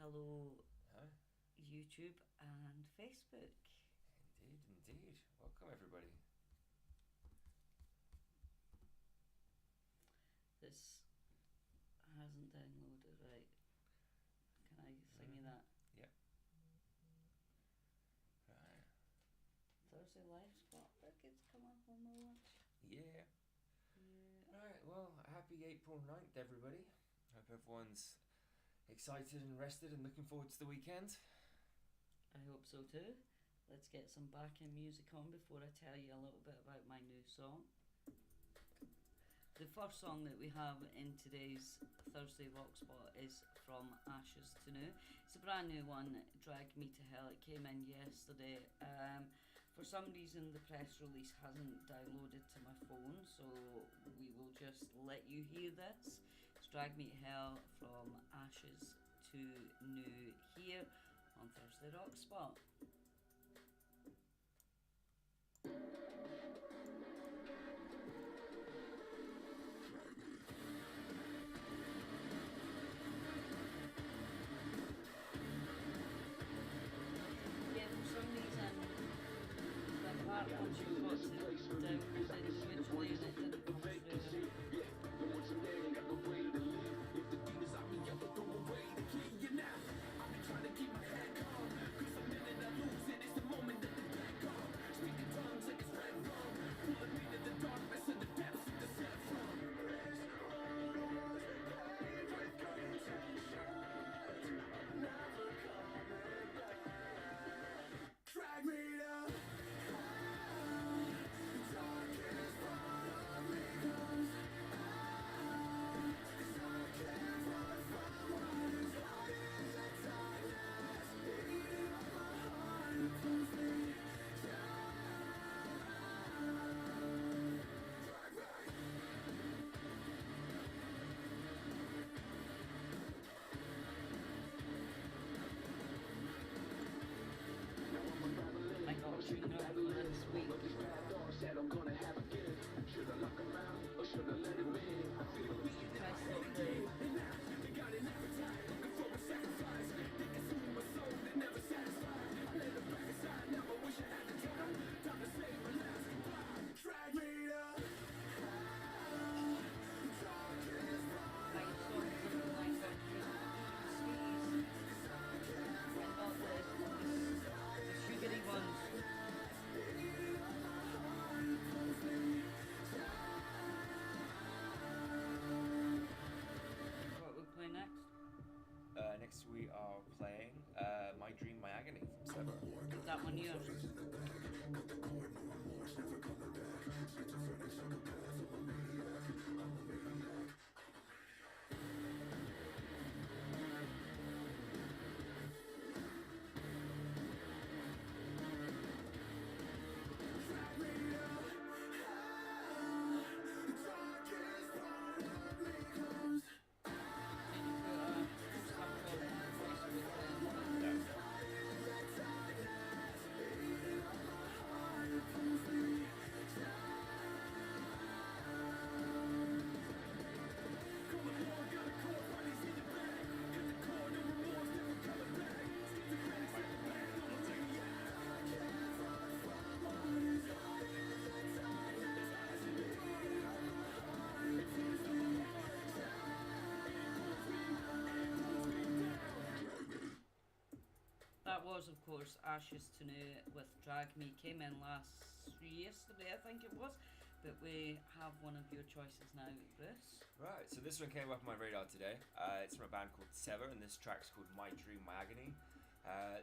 Hello, Huh? YouTube and Facebook. Indeed. Welcome, everybody. This hasn't downloaded right. Can I sing you that? Yep. Right. Thursday live spot. Look, it's come up on my watch. Yeah. Yeah. Right, well, happy April 9th, everybody. Hope everyone's excited and rested and looking forward to the weekend. I hope so too. Let's get some backing music on before I tell you a little bit about my new song. The first song that we have in today's Thursday Rock Spot is from Ashes to New. It's a brand new one, Drag Me to Hell. It came in yesterday. For some reason the press release hasn't downloaded to my phone, so we will just let you hear this. It's Drag Me to Hell from Ashes to New here on Thursday Rock Spot. Once you've got to download individually and it didn't come through. I got treated up for this week. Said I'm gonna have a gift. Should I lock him out or should I let him in? I feel weak and Press I it through. they got an appetite, looking for a sacrifice. They consume my soul, they never satisfied. I let them back aside, now I wish I had the time. Time to say my last goodbye. Drag me down. My song doesn't like that squeeze. And not the sugary ones. What we'll play next? Next we are playing My Dream, My Agony from Sever. Is that one yours? That was, of course, Ashes to New with Drag Me. Came in yesterday, I think it was. But we have one of your choices now, Bruce. Right, so this one came up on my radar today. It's from a band called Sever, and this track's called My Dream, My Agony.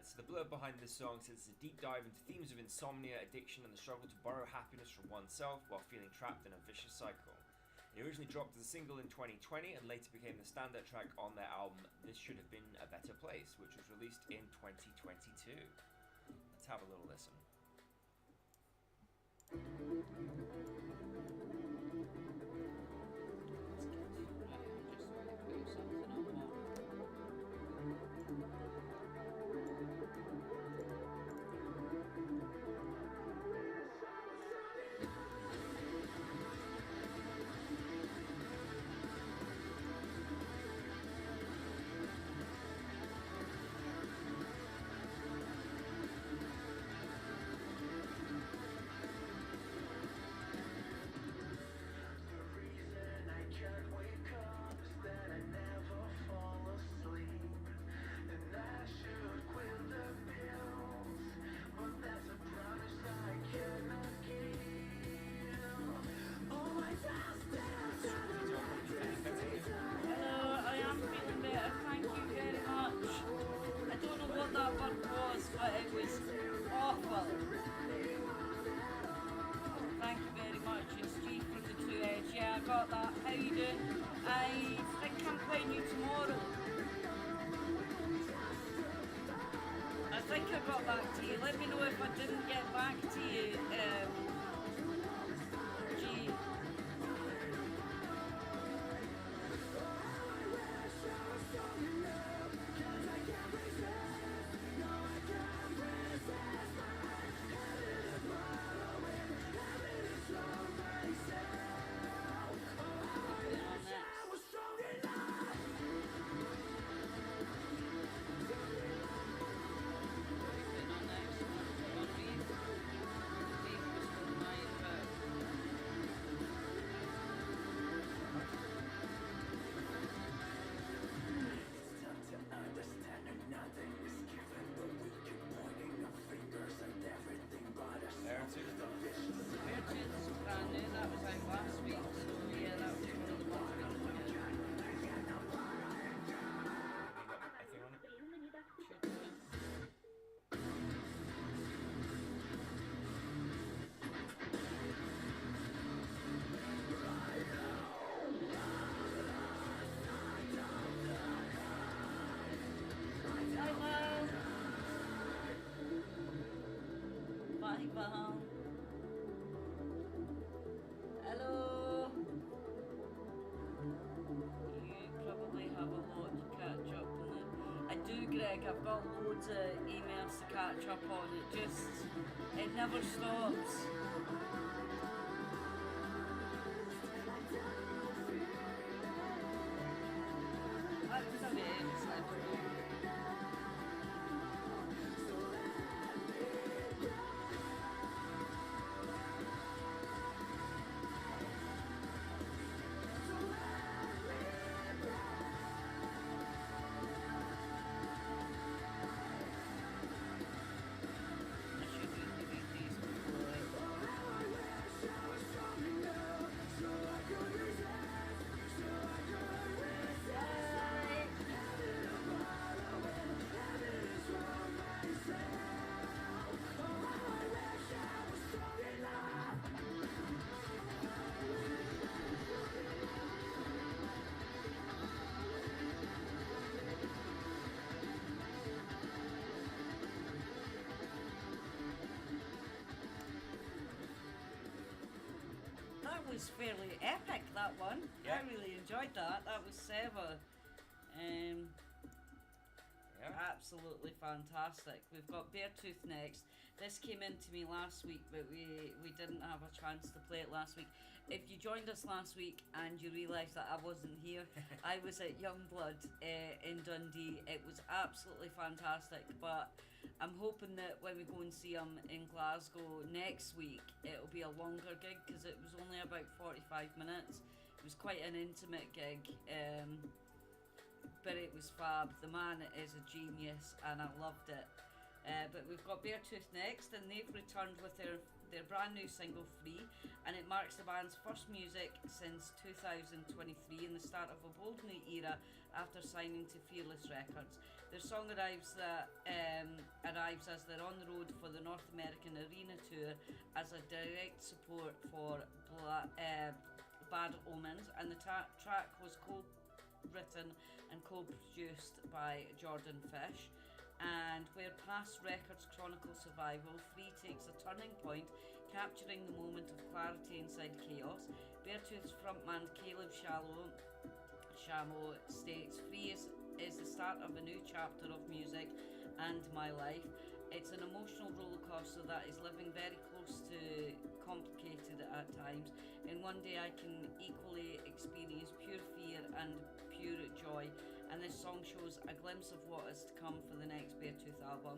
So the blurb behind this song says it's a deep dive into themes of insomnia, addiction, and the struggle to borrow happiness from oneself while feeling trapped in a vicious cycle. It originally dropped as a single in 2020 and later became the standout track on their album This Should Have Been a Better Place, which was released in 2022. Let's have a little listen. I think I'm playing you tomorrow. I think I got back to you. Let me know if I didn't get back to you. G. There too. Beartooth is brand new. That was out last week. So yeah, that was one of the ones we looked at. Have you got a thing on it? Should do. Hello. Bye, Val. Hello. You probably have a lot to catch up on it. I do, Greg. I've got loads of emails to catch up on. It never stops. That's amazing. I should delete these before That was fairly epic, that one. Yeah. I really enjoyed that. That was Seva. Yeah. Absolutely fantastic. We've got Beartooth next. This came in to me last week, but we didn't have a chance to play it last week. If you joined us last week and you realised that I wasn't here, I was at Youngblood in Dundee. It was absolutely fantastic, but I'm hoping that when we go and see him in Glasgow next week, it'll be a longer gig because it was only about 45 minutes. It was quite an intimate gig, but it was fab. The man is a genius and I loved it. But we've got Beartooth next, and they've returned with their brand new single Free, and it marks the band's first music since 2023 and the start of a bold new era after signing to Fearless Records. Their song arrives as they're on the road for the North American Arena Tour as a direct support for Bad Omens, and the track was co-written and co-produced by Jordan Fish. And where past records chronicle survival, Free takes a turning point, capturing the moment of clarity inside chaos. Beartooth's frontman Caleb Shamo states, Free is the start of a new chapter of music and my life. It's an emotional rollercoaster that is living very close to complicated at times. And one day I can equally experience pure fear and pure joy. And this song shows a glimpse of what is to come for the next Beartooth album,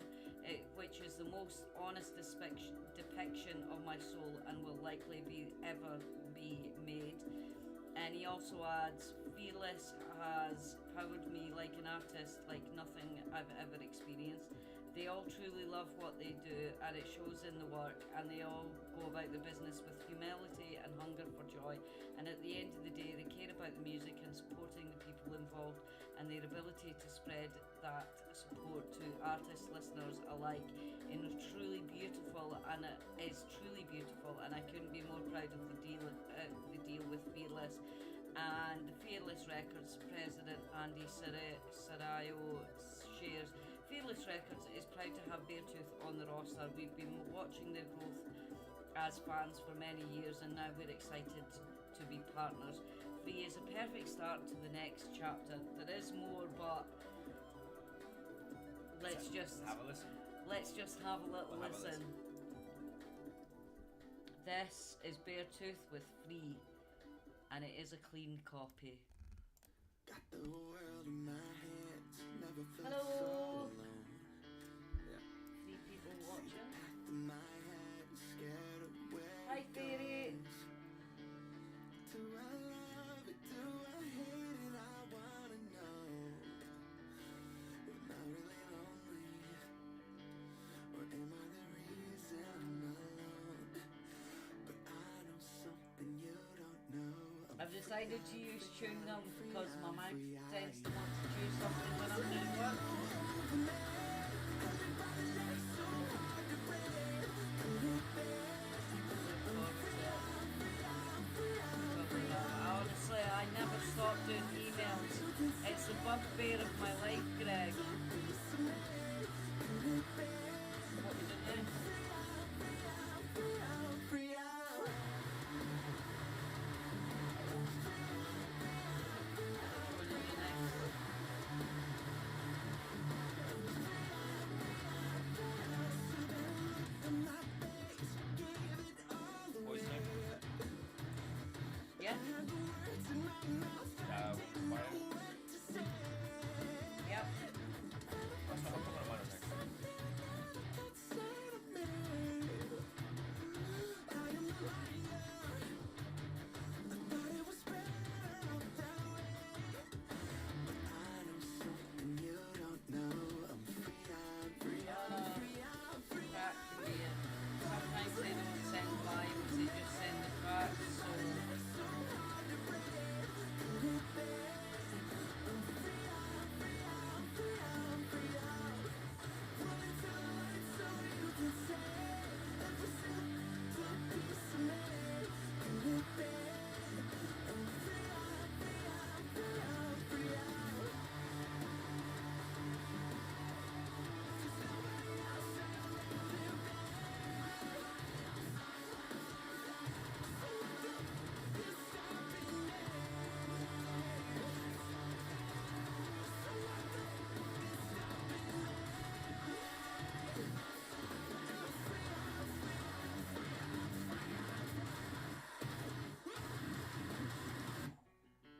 which is the most honest depiction of my soul and will likely ever be made. And he also adds, Fearless has powered me like an artist like nothing I've ever experienced. They all truly love what they do and it shows in the work, and they all go about the business with humility and hunger for joy, and at the end of the day they care about the music and supporting the people involved, and their ability to spread that support to artists, listeners alike in a truly beautiful, and it is truly beautiful, and I couldn't be more proud of the deal with Fearless and the Fearless Records president Andy Sarayo shares, Fearless Records is proud to have Beartooth on the roster. We've been watching their growth as fans for many years, and now we're excited to be partners. Free is a perfect start to the next chapter. There is more, but let's just have a listen. Let's just have a little We'll have a listen. This is Beartooth with Free, and it is a clean copy. Got the world in my hands, never felt Hello. so alone. 3 people watching. In my head, scared of where Hi, it Fairy. goes. Do I love it? Do I hate it? I wanna know. Am I really lonely? Or am I the reason I'm alone? But I know something you don't know. I've decided to use chewing gum because my mouth tends to want to chew something when I'm doing work. Honestly, I never stop doing emails. It's the bugbear of my life, Greg. What we doing now? What we doing next? Boys name? Yeah? Why? Yep. That's not a minor next. Sometimes they don't send vibes, they just send the tracks, so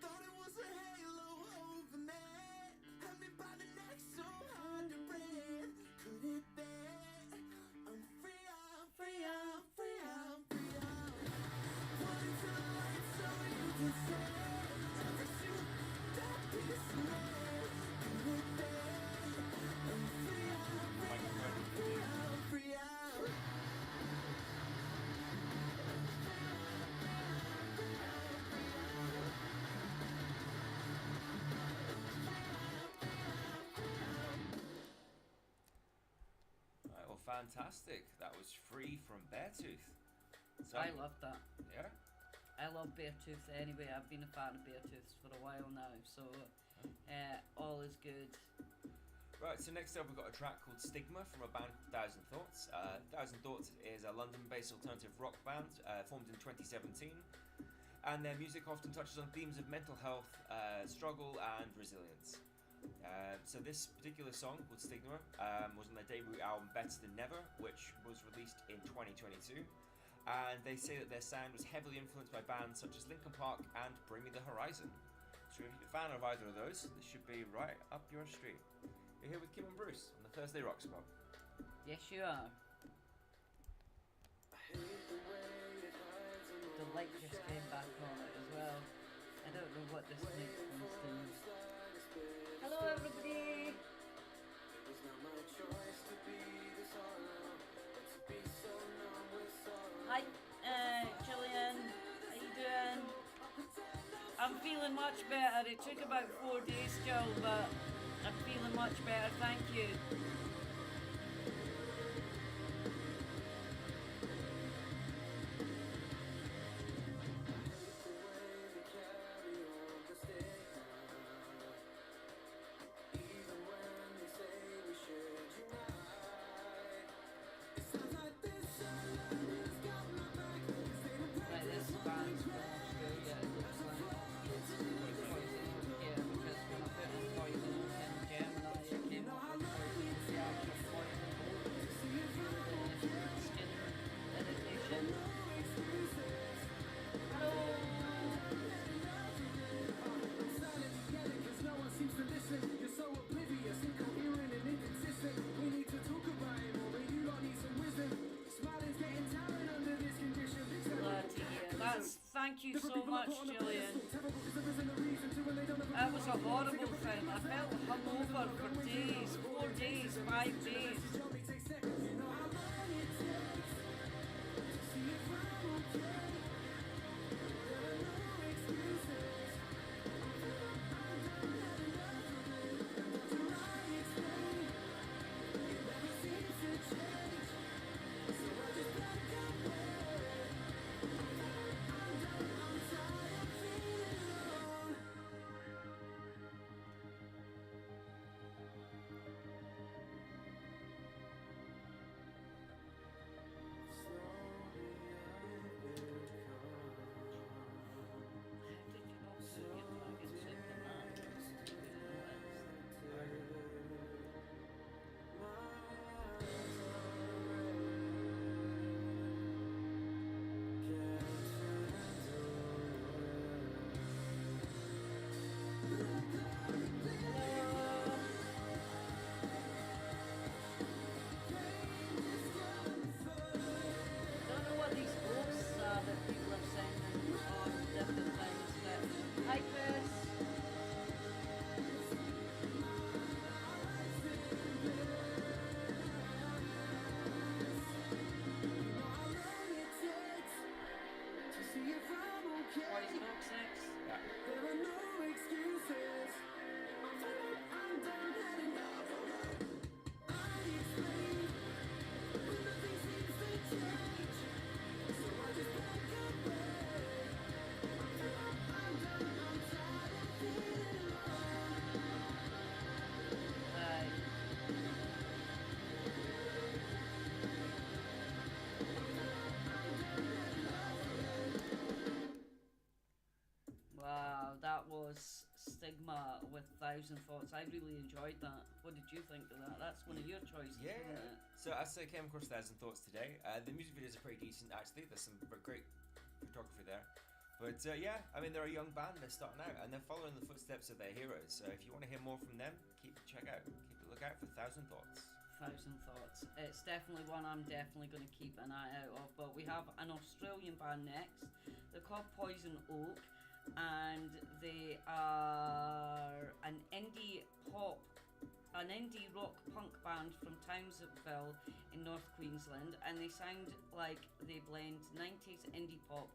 Thought it was a halo over me. Had me by the neck, so hard to breathe. Could it be? I'm free, I'm free, I'm free, I'm free, I'm running to the light so you can see every single that piece of me. Could it be? I'm free, I'm free, I'm free, I'm free, I'm Right, well, fantastic. That was Free from Beartooth. So, I love that. Yeah? I love Beartooth anyway. I've been a fan of Beartooths for a while now, so all is good. Right, so next up we've got a track called Stigma from a band called Thousand Thoughts. Thousand Thoughts is a London-based alternative rock band formed in 2017, and their music often touches on themes of mental health, struggle, and resilience. So this particular song called Stigma was on their debut album Better Than Never, which was released in 2022. And they say that their sound was heavily influenced by bands such as Linkin Park and Bring Me the Horizon. So if you're a fan of either of those, this should be right up your street. You're here with Kim and Bruce on the Thursday Rock Spot. Yes, you are. The light just came back on it as well. I don't know what this next one's doing. Hello, everybody. Hi, Gillian. How you doing? I'm feeling much better. It took about 4 days, Jill, but I'm feeling much better. Thank you. Thank you so much, Julian. That was a horrible thing. I felt hungover for days, 4 days, 5 days. Don't know what these ghosts are that people are sending on different things, but hi Chris. Poison Oak 6. Yeah. Right. Wow, that was Stigma with Thousand Thoughts. I really enjoyed that. What did you think of that? That's one of your choices, Yeah. isn't it? So as I came across Thousand Thoughts today, the music videos are pretty decent actually. There's some great photography there. But yeah, I mean they're a young band. They're starting out and they're following the footsteps of their heroes. So if you want to hear more from them, keep a look out for Thousand Thoughts. Thousand Thoughts. It's definitely one I'm definitely going to keep an eye out of. But we have an Australian band next. They're called Poison Oak, and they are an indie rock punk band from Townsville in North Queensland, and they sound like they blend 90s indie pop,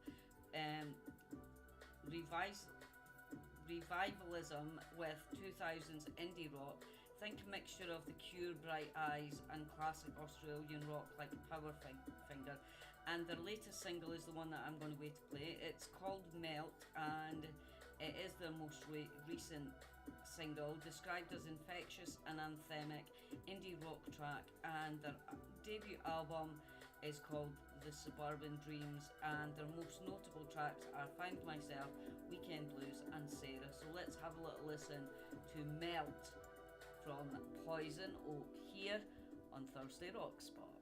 revivalism with 2000s indie rock. Think a mixture of The Cure, Bright Eyes, and classic Australian rock like Powderfinger. And their latest single is the one that I'm going to wait to play. It's called Melt, and it is their most recent single, described as infectious and anthemic indie rock track. And their debut album is called The Suburban Dreams, and their most notable tracks are Find Myself, Weekend Blues, and Sarah. So let's have a little listen to Melt from Poison Oak here on Thursday Rock Spot.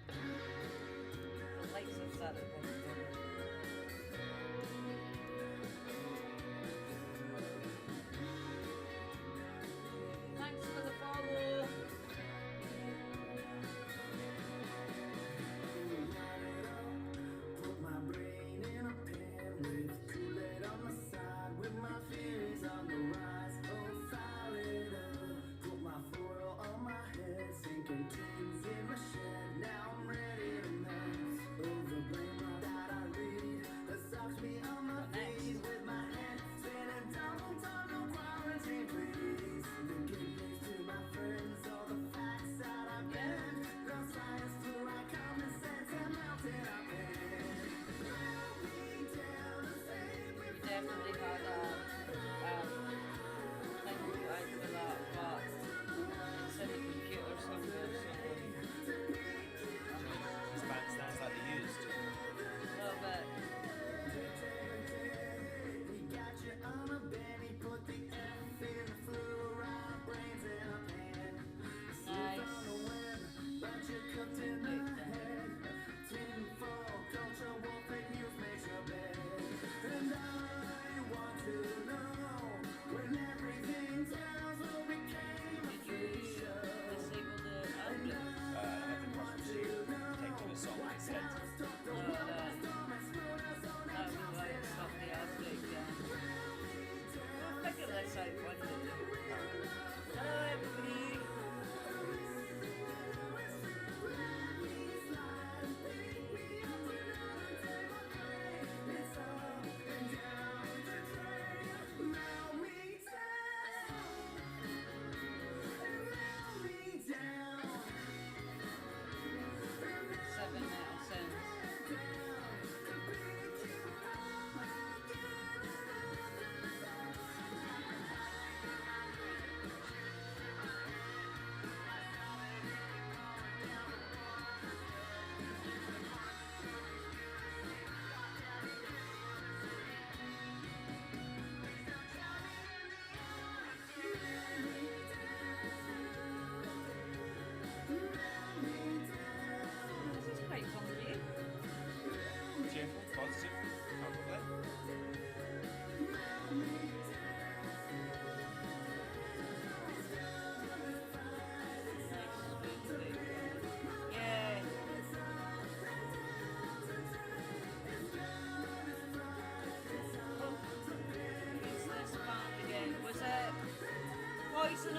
The lights have started running. Thanks for the follow. Put my brain in a pan with Kool-Aid on the side, with my fears on the rise. Oh, fire it up. Put my foil on my head, sinking tins in my shed. Now I'm ready to melt. Overblame my that I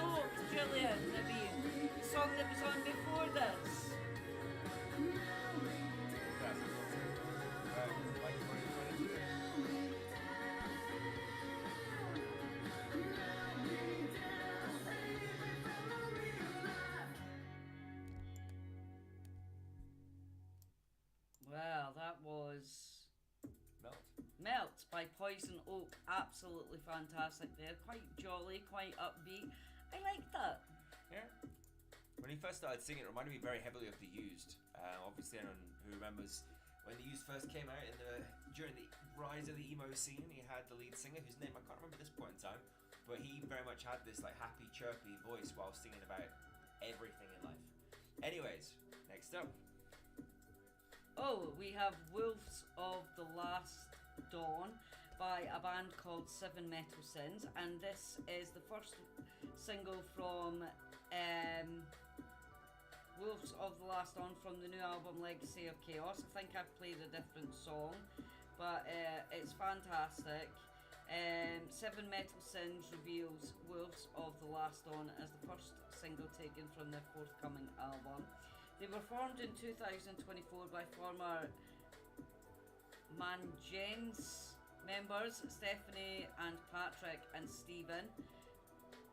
Smoke, Julian, Naveen. The song that was on before this. Well, that was Melt. Melt by Poison Oak. Absolutely fantastic there. Quite jolly, quite upbeat. I like that. Yeah. When he first started singing, it reminded me very heavily of The Used. Obviously, anyone who remembers when The Used first came out during the rise of the emo scene, he had the lead singer, whose name I can't remember at this point in time, but he very much had this like happy, chirpy voice while singing about everything in life. Anyways, next up. Oh, we have Wolves of the Last Dawn by a band called Seven Metal Sins, and this is the first single from Wolves of the Last Dawn from the new album Legacy of Chaos. I think I've played a different song, but it's fantastic. Seven Metal Sins reveals Wolves of the Last Dawn as the first single taken from their forthcoming album. They were formed in 2024 by former Mangens members Stephanie and Patrick and Stephen,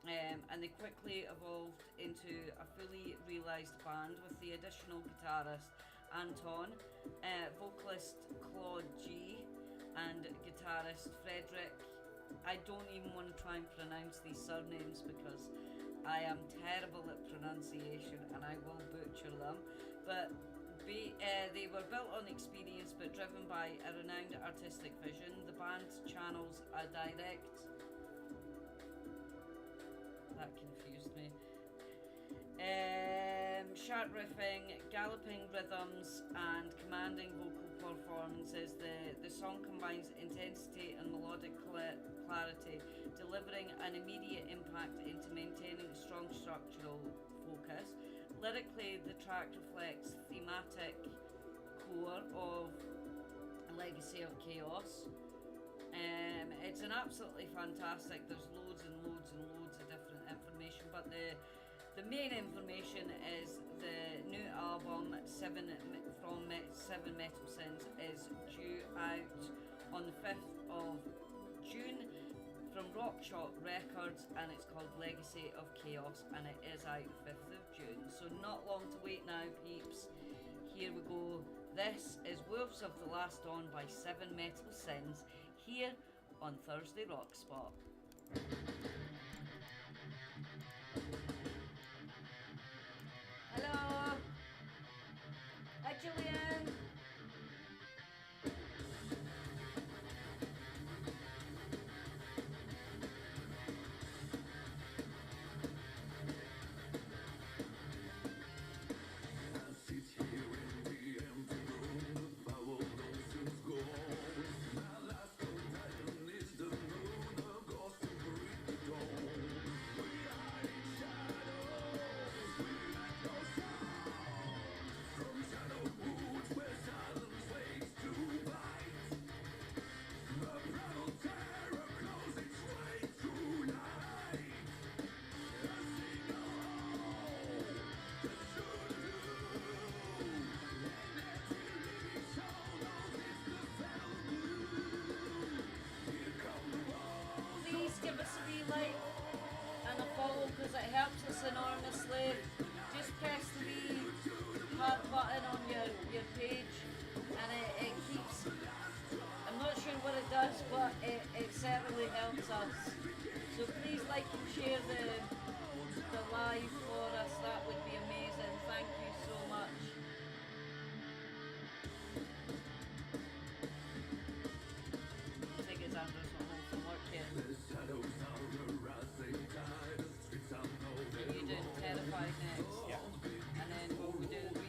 and they quickly evolved into a fully realised band with the additional guitarist Anton, vocalist Claude G, and guitarist Frederick. I don't even want to try and pronounce these surnames because I am terrible at pronunciation and I will butcher them, but they were built on experience but driven by a renowned artistic vision. The band channels a direct... That confused me. Sharp riffing, galloping rhythms and commanding vocal performances. The song combines intensity and melodic clarity, delivering an immediate impact into maintaining strong structural focus. Lyrically, the track reflects thematic core of Legacy of Chaos. It's an absolutely fantastic. There's loads and loads and loads of different information, but the main information is the new album Seven Metal Sins is due out on the 5th of June from Rockshot Records, and it's called Legacy of Chaos, and it is out 5th of June, so not long to wait now, peeps. Here we go. This is Wolves of the Last Dawn by Seven Metal Sins here on Thursday Rock Spot. Hello. Hi, Julian. Give us a wee like and a follow because it helps us enormously. Just press the wee heart button on your page and it keeps, I'm not sure what it does, but it certainly helps us. So please like and share the live for us, that would be amazing. Thank you so much. I think it's Andrew's not home from work yet. You doing Terrified next? Yeah. And then will we do the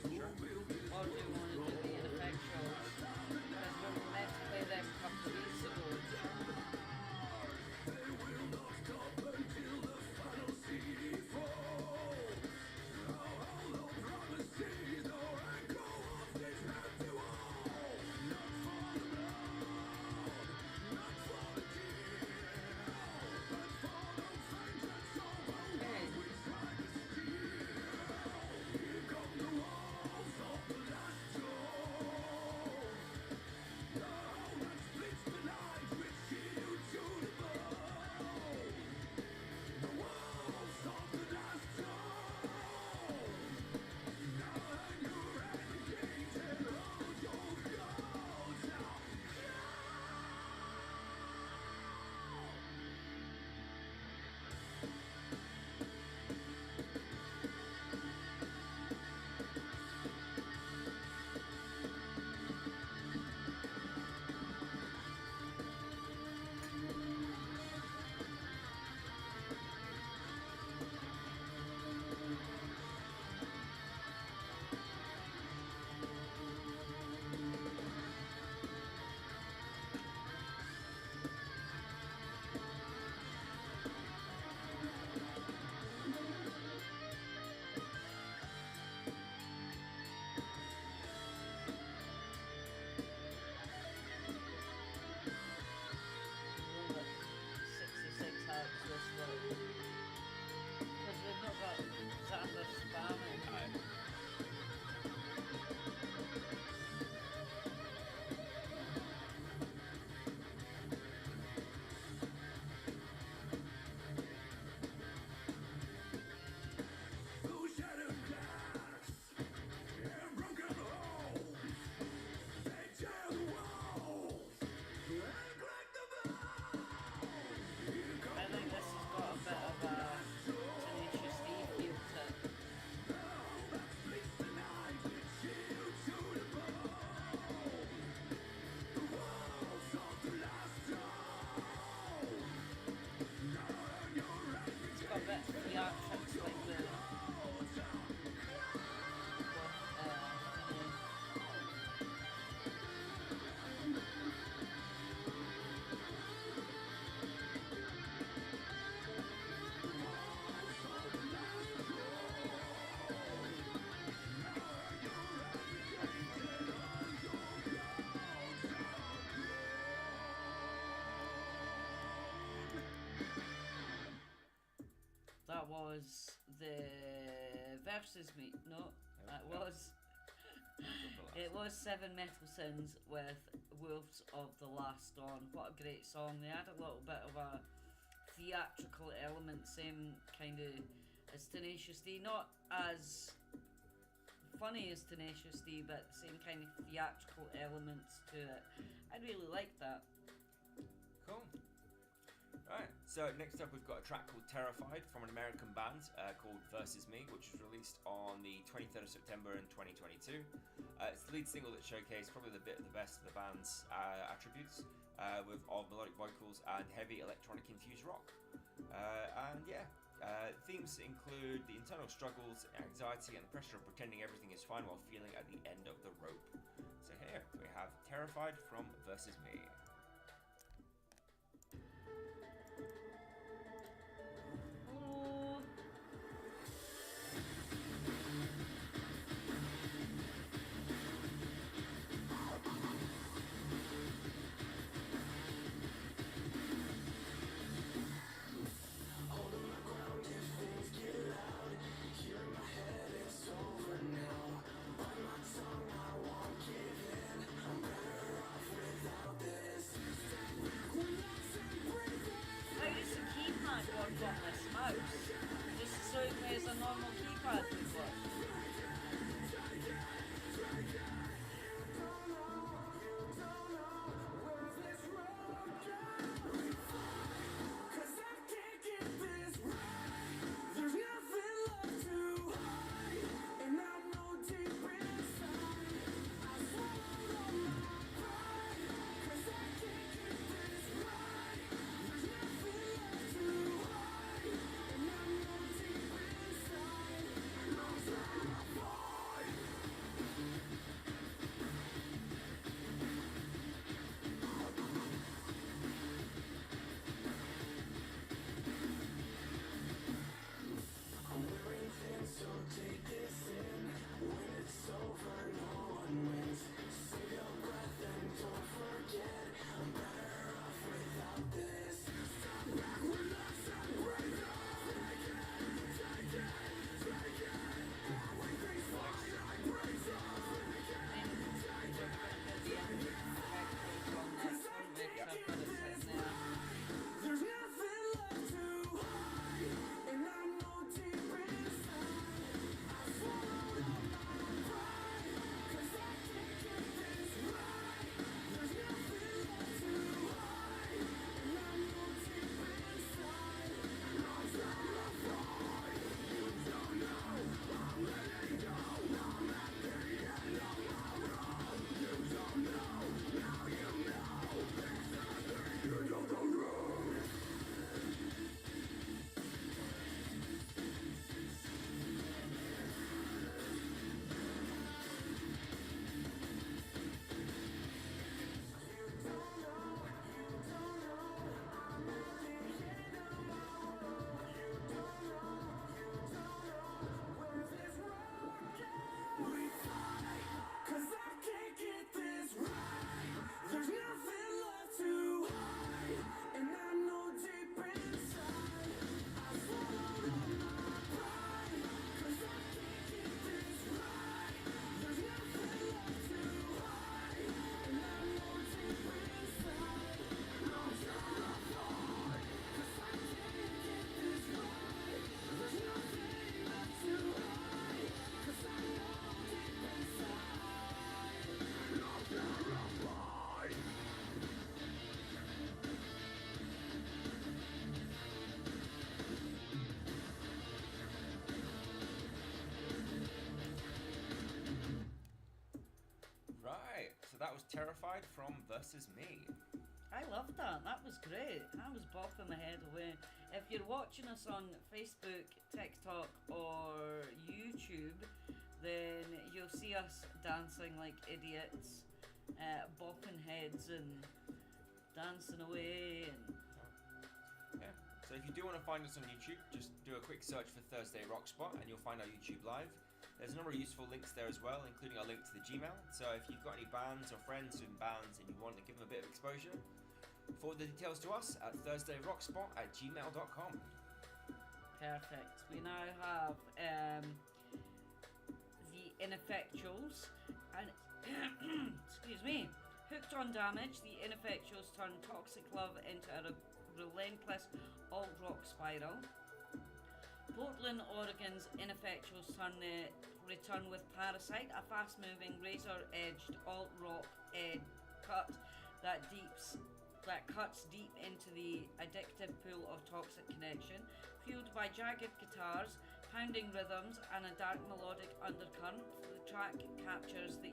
Sure. or do you want to do the Ineffectuals? Because we were meant to play them a couple of weeks ago. that sounds like the that was the versus me. No, that was. It was Seven Metal Sins with Wolves of the Last Dawn. What a great song. They had a little bit of a theatrical element, same kind of as Tenacious D. Not as funny as Tenacious D, but the same kind of theatrical elements to it. I really like that. Cool. Right, so next up we've got a track called Terrified from an American band called Versus Me, which was released on the 23rd of September in 2022. It's the lead single that showcased probably the best of the band's attributes, with all melodic vocals and heavy electronic infused rock. Themes include the internal struggles, anxiety, and the pressure of pretending everything is fine while feeling at the end of the rope. So here we have Terrified from Versus Me. How does the keypad work on this mouse? Just the same way as a normal keypad would work. Right, so that was Terrified from Versus Me. I loved that. That was great. I was bopping my head away. If you're watching us on Facebook, TikTok, or YouTube, then you'll see us dancing like idiots, bopping heads and dancing away. And Yeah. So if you do want to find us on YouTube, just do a quick search for Thursday Rock Spot and you'll find our YouTube live. There's a number of useful links there as well, including our link to the Gmail. So if you've got any bands or friends in bands and you want to give them a bit of exposure, forward the details to us at thursdayrockspot@gmail.com. perfect. We now have the Ineffectuals and excuse me, Hooked on Damage. The Ineffectuals turn toxic love into a relentless alt rock spiral. Portland, Oregon's Ineffectuals return with Parasite, a fast-moving, razor-edged alt rock cut that cuts deep into the addictive pool of Toxic Connection, fueled by jagged guitars, pounding rhythms, and a dark melodic undercurrent. The track captures the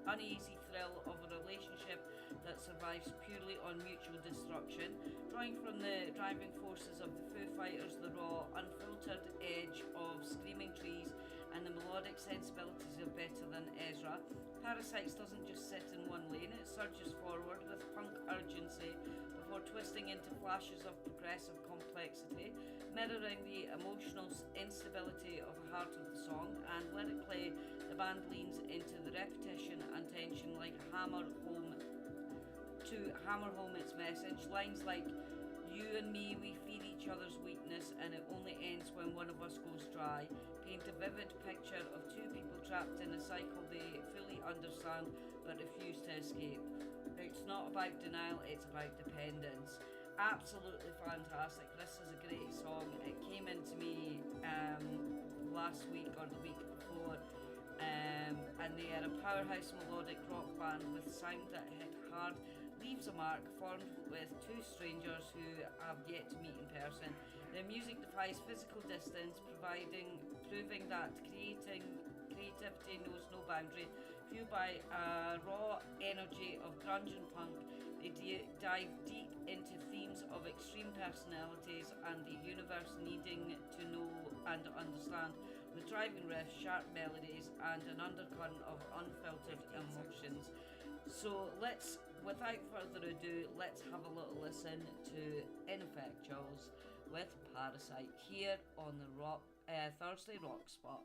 uneasy thrill of a relationship that survives purely on mutual destruction, drawing from the driving forces of the Foo Fighters, the raw, unfiltered edge of Screaming Trees, and the melodic sensibilities of Better Than Ezra. Parasites doesn't just sit in one lane, it surges forward with punk urgency before twisting into flashes of progressive complexity, mirroring the emotional instability of the heart of the song. And lyrically, the band leans into the repetition and tension like hammer home its message. Lines like, "You and me, we feel each other's weakness, and it only ends when one of us goes dry," paint a vivid picture of two people trapped in a cycle they fully understand but refuse to escape. It's not about denial, it's about dependence. Absolutely fantastic. This is a great song. It came into me last week or the week before, and they are a powerhouse melodic rock band with sound that hit hard, leaves a mark, formed with two strangers who have yet to meet in person. Their music defies physical distance, proving that creativity knows no boundary. Fueled by a raw energy of grunge and punk, they dive deep into themes of extreme personalities and the universe needing to know and understand, with driving riffs, sharp melodies, and an undercurrent of unfiltered emotions. So without further ado, let's have a little listen to Ineffectuals with Parasite here on the Thursday Rock Spot.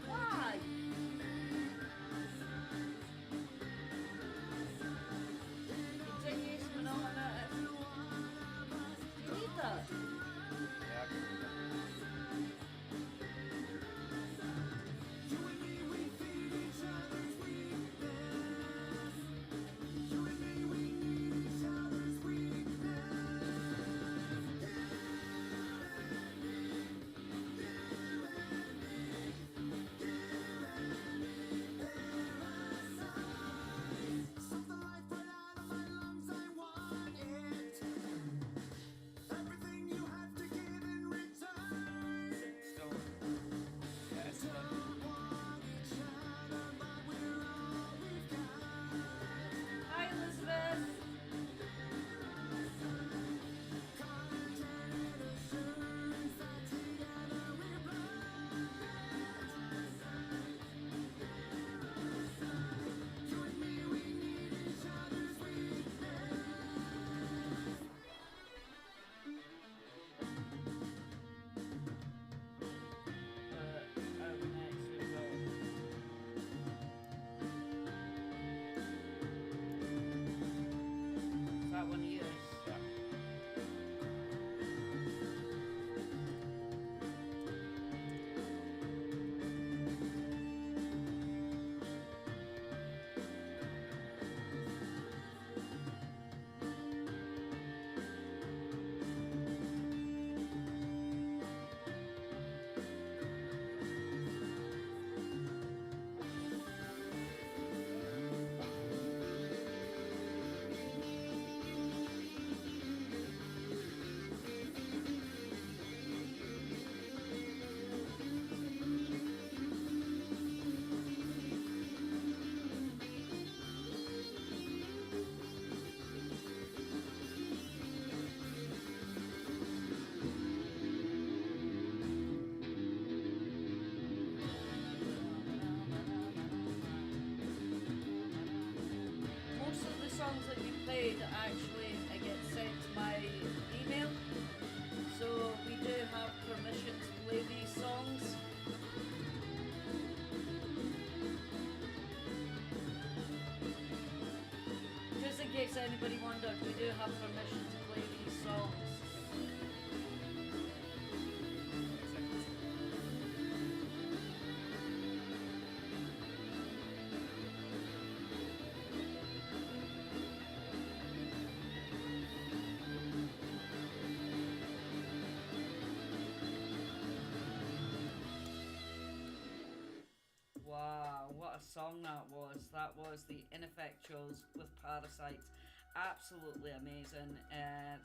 Why? songs that you played actually get sent to my email. So we do have permission to play these songs. Just in case anybody wondered, we do have permission to play these songs. Wow, what a song that was. That was the Ineffectuals with Parasites. Absolutely amazing.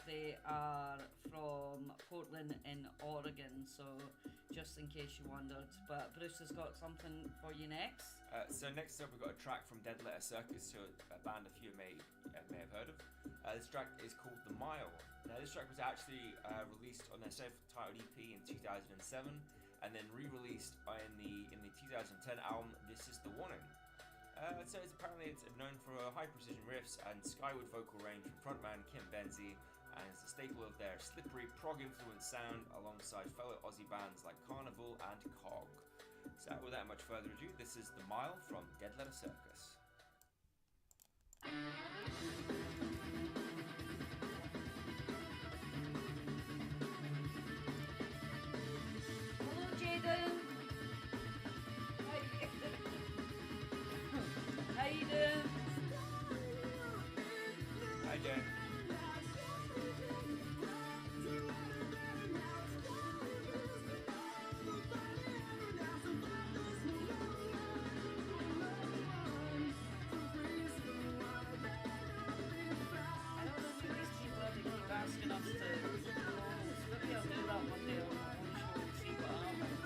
They are from Portland in Oregon, so just in case you wondered. But Bruce has got something for you next. So next up we've got a track from Dead Letter Circus, who a band a few may have heard of. This track is called The Mile. Now this track was actually released on their self-titled EP in 2007, and then re-released in the 2010 album This Is The Warning. So it's known for high precision riffs and skyward vocal range from frontman Kim Benzie, and it's a staple of their slippery prog influenced sound alongside fellow Aussie bands like Carnival and Cog. So without much further ado, this is The Mile from Dead Letter Circus. Hello, Jaden. How you doing? Hi Jen. Asking us to maybe I'll do that one day on my own show and see what happens.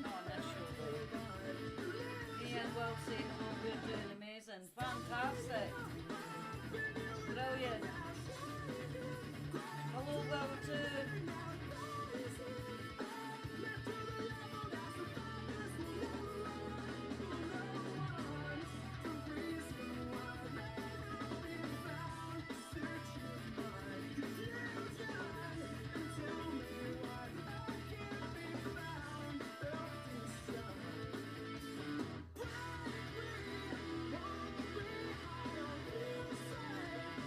Not on this show though. Ian will say hello, we're doing amazing. Fantastic. Brilliant. Hello, Will too.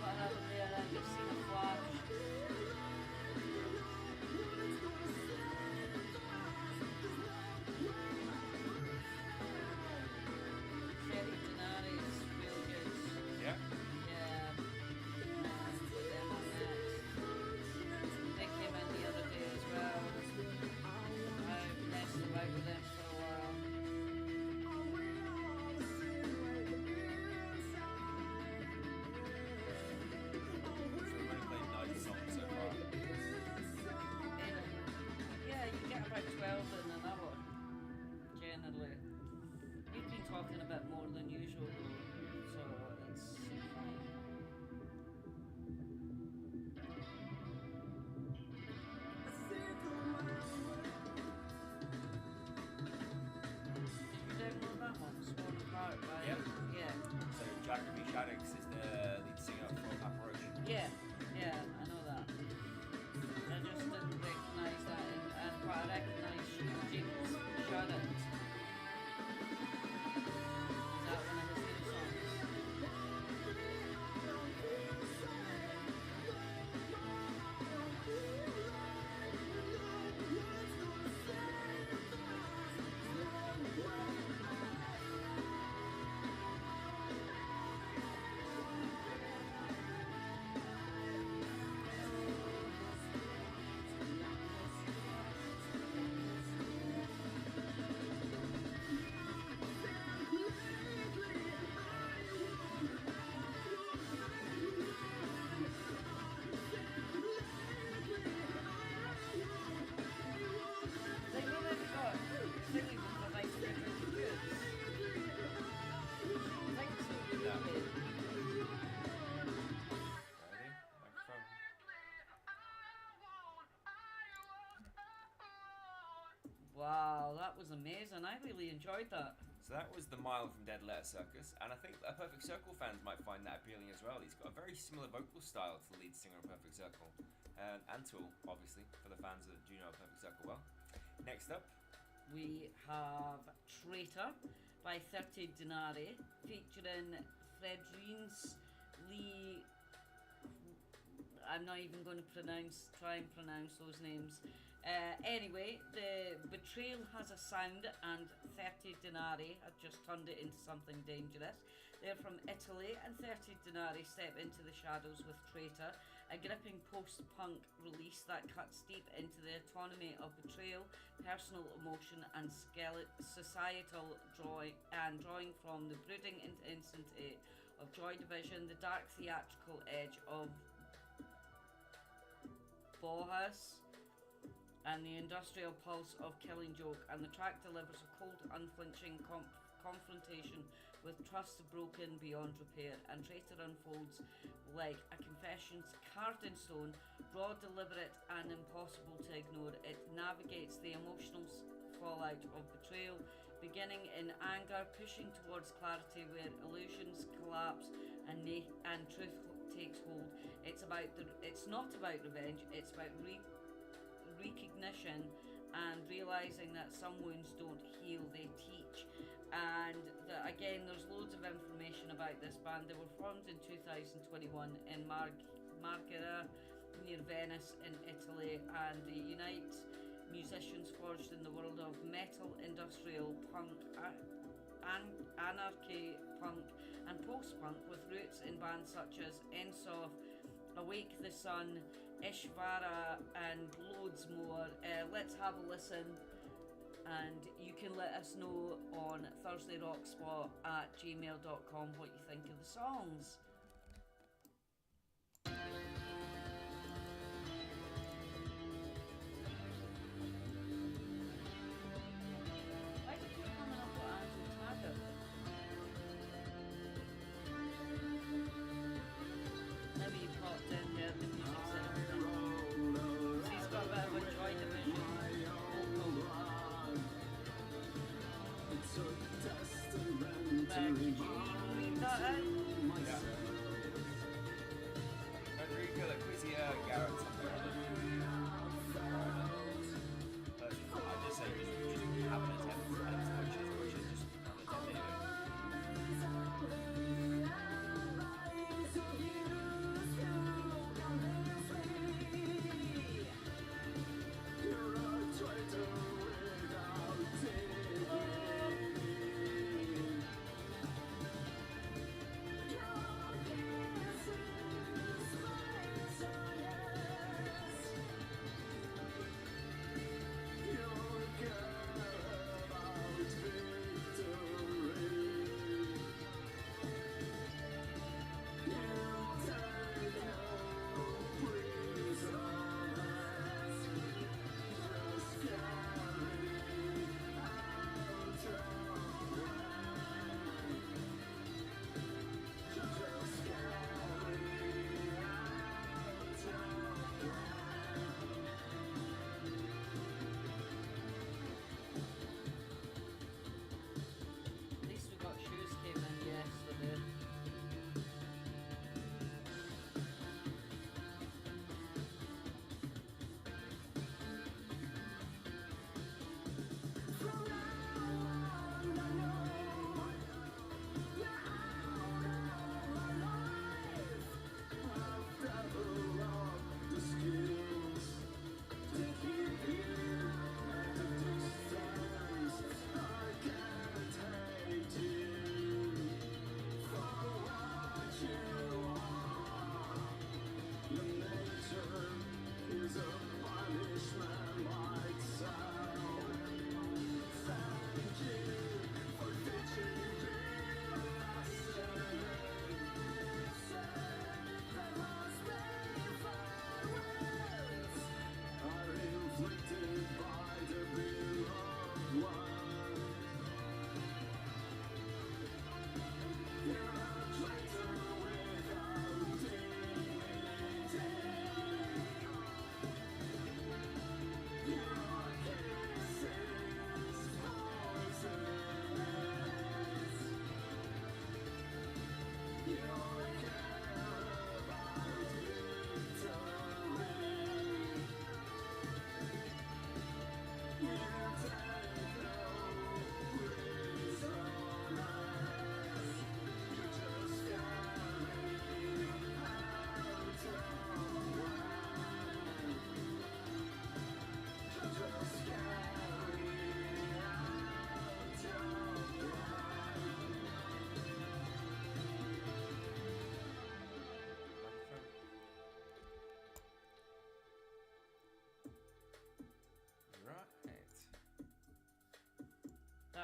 What happened there? I just seen a flash. Sherry Denari is real good. Yeah. Yeah. Put them on next. They came in the other day as well. I messed about with them for a while. So we've only played 9 songs so far. Yeah, you get about 12 in an hour, generally. You've been talking a bit more than usual, so it's fine. Did you download that one? Sworn Apart by... Yep. Yeah. So Jacoby Shaddix is the lead singer from Apparition. Yeah, yeah, I know that. I just didn't recognise that, but I recognise James Shaddix. Is that one of his new songs? They really got singing with the lights that are really good. I think so, Yeah. really. Ready? Microphone. Wow, that was amazing. I really enjoyed that. So that was The Mile from Dead Letter Circus, and I think A Perfect Circle fans might find that appealing as well. He's got a very similar vocal style to the lead singer of Perfect Circle, and Tool, obviously, for the fans that do know Perfect Circle well. Next up, we have Traitor by 30 Denari, featuring Fredrines Lee. I'm not even going to try and pronounce those names. Anyway, the Betrayal has a sound, and 30 Denari have just turned it into something dangerous. They're from Italy, and 30 Denari step into the shadows with Traitor, a gripping post-punk release that cuts deep into the autonomy of betrayal, personal emotion, and societal drawing from the brooding intensity of Joy Division, the dark theatrical edge of Bauhaus, and the industrial pulse of Killing Joke, and the track delivers a cold, unflinching confrontation with trust broken beyond repair, and Traitor unfolds like a confession carved in stone, raw, deliberate, and impossible to ignore. It navigates the emotional fallout of betrayal, beginning in anger, pushing towards clarity where illusions collapse and truth takes hold. It's not about revenge, it's about recognition and realizing that some wounds don't heal, they teach. And again, there's loads of information about this band. They were formed in 2021 in Marghera near Venice in Italy, and they unite musicians forged in the world of metal, industrial punk, anarchy punk, and post-punk, with roots in bands such as Ensof, Awake the Sun, Ishvara, and loads more. Let's have a listen, and you can let us know on thursdayrockspot@gmail.com what you think of the songs. Why do you keep coming up with Andrew Taggart? Maybe you popped in here the music center. He's got a bit of a Joy Division vocal. Could you read that out? yeah. Federica Laquizia Garrett, something or other. I just say just have an attempt, and it's push it, just have an attempt anyway.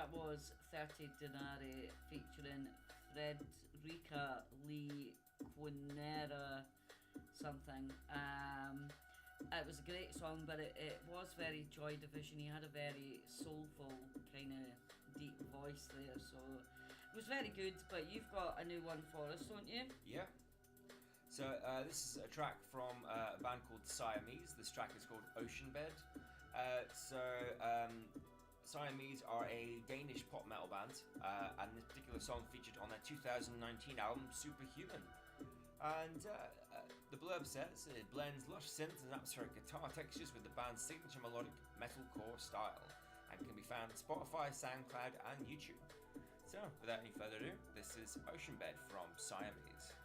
that was 30 Denari featuring Frederica Lee Quinera something. It was a great song, but it was very Joy Division. He had a very soulful, kind of deep voice there, so it was very good. But you've got a new one for us, don't you? Yeah. So this is a track from a band called Siamese. This track is called Ocean Bed. Siamese are a Danish pop metal band, and this particular song featured on their 2019 album Superhuman. And the blurb says it blends lush synths and atmospheric guitar textures with the band's signature melodic metalcore style, and can be found on Spotify, SoundCloud, and YouTube. So, without any further ado, this is Ocean Bed from Siamese.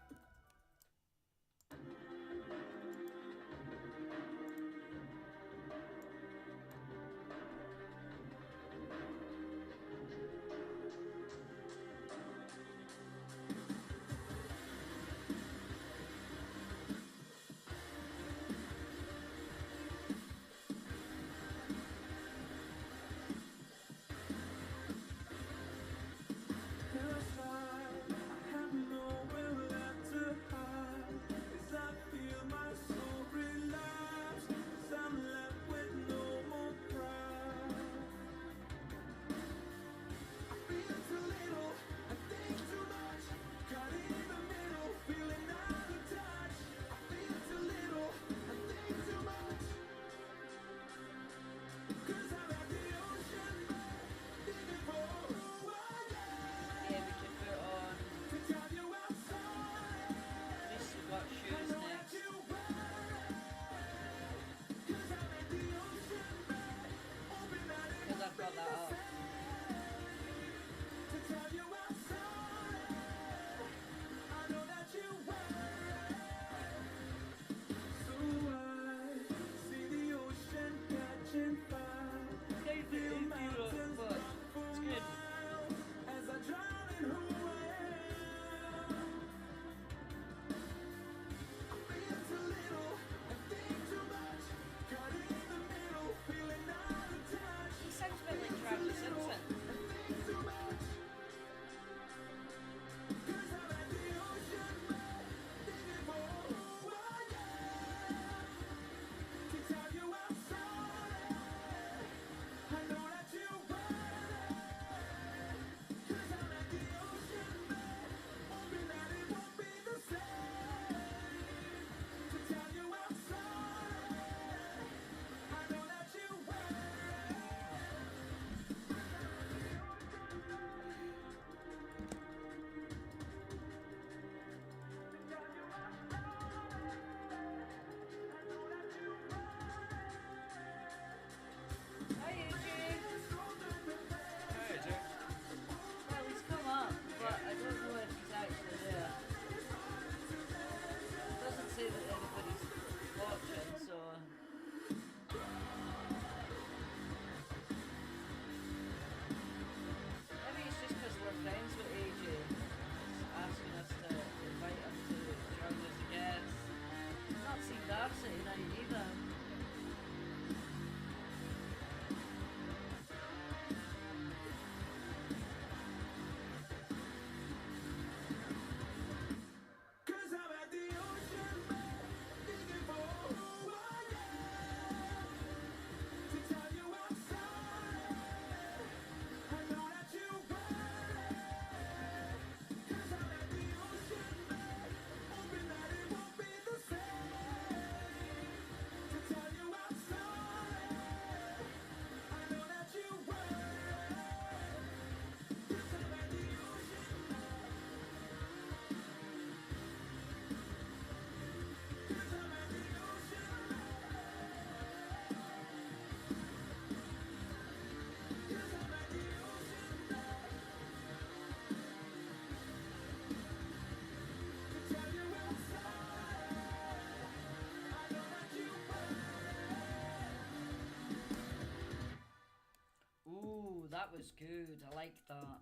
That was good. I like that.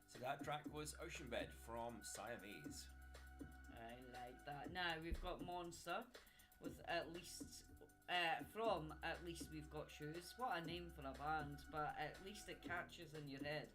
So that track was Ocean Bed from Siamese. I like that. Now we've got Monster with At Least from At Least We've Got Shoes. What a name for a band, but at least it catches in your head.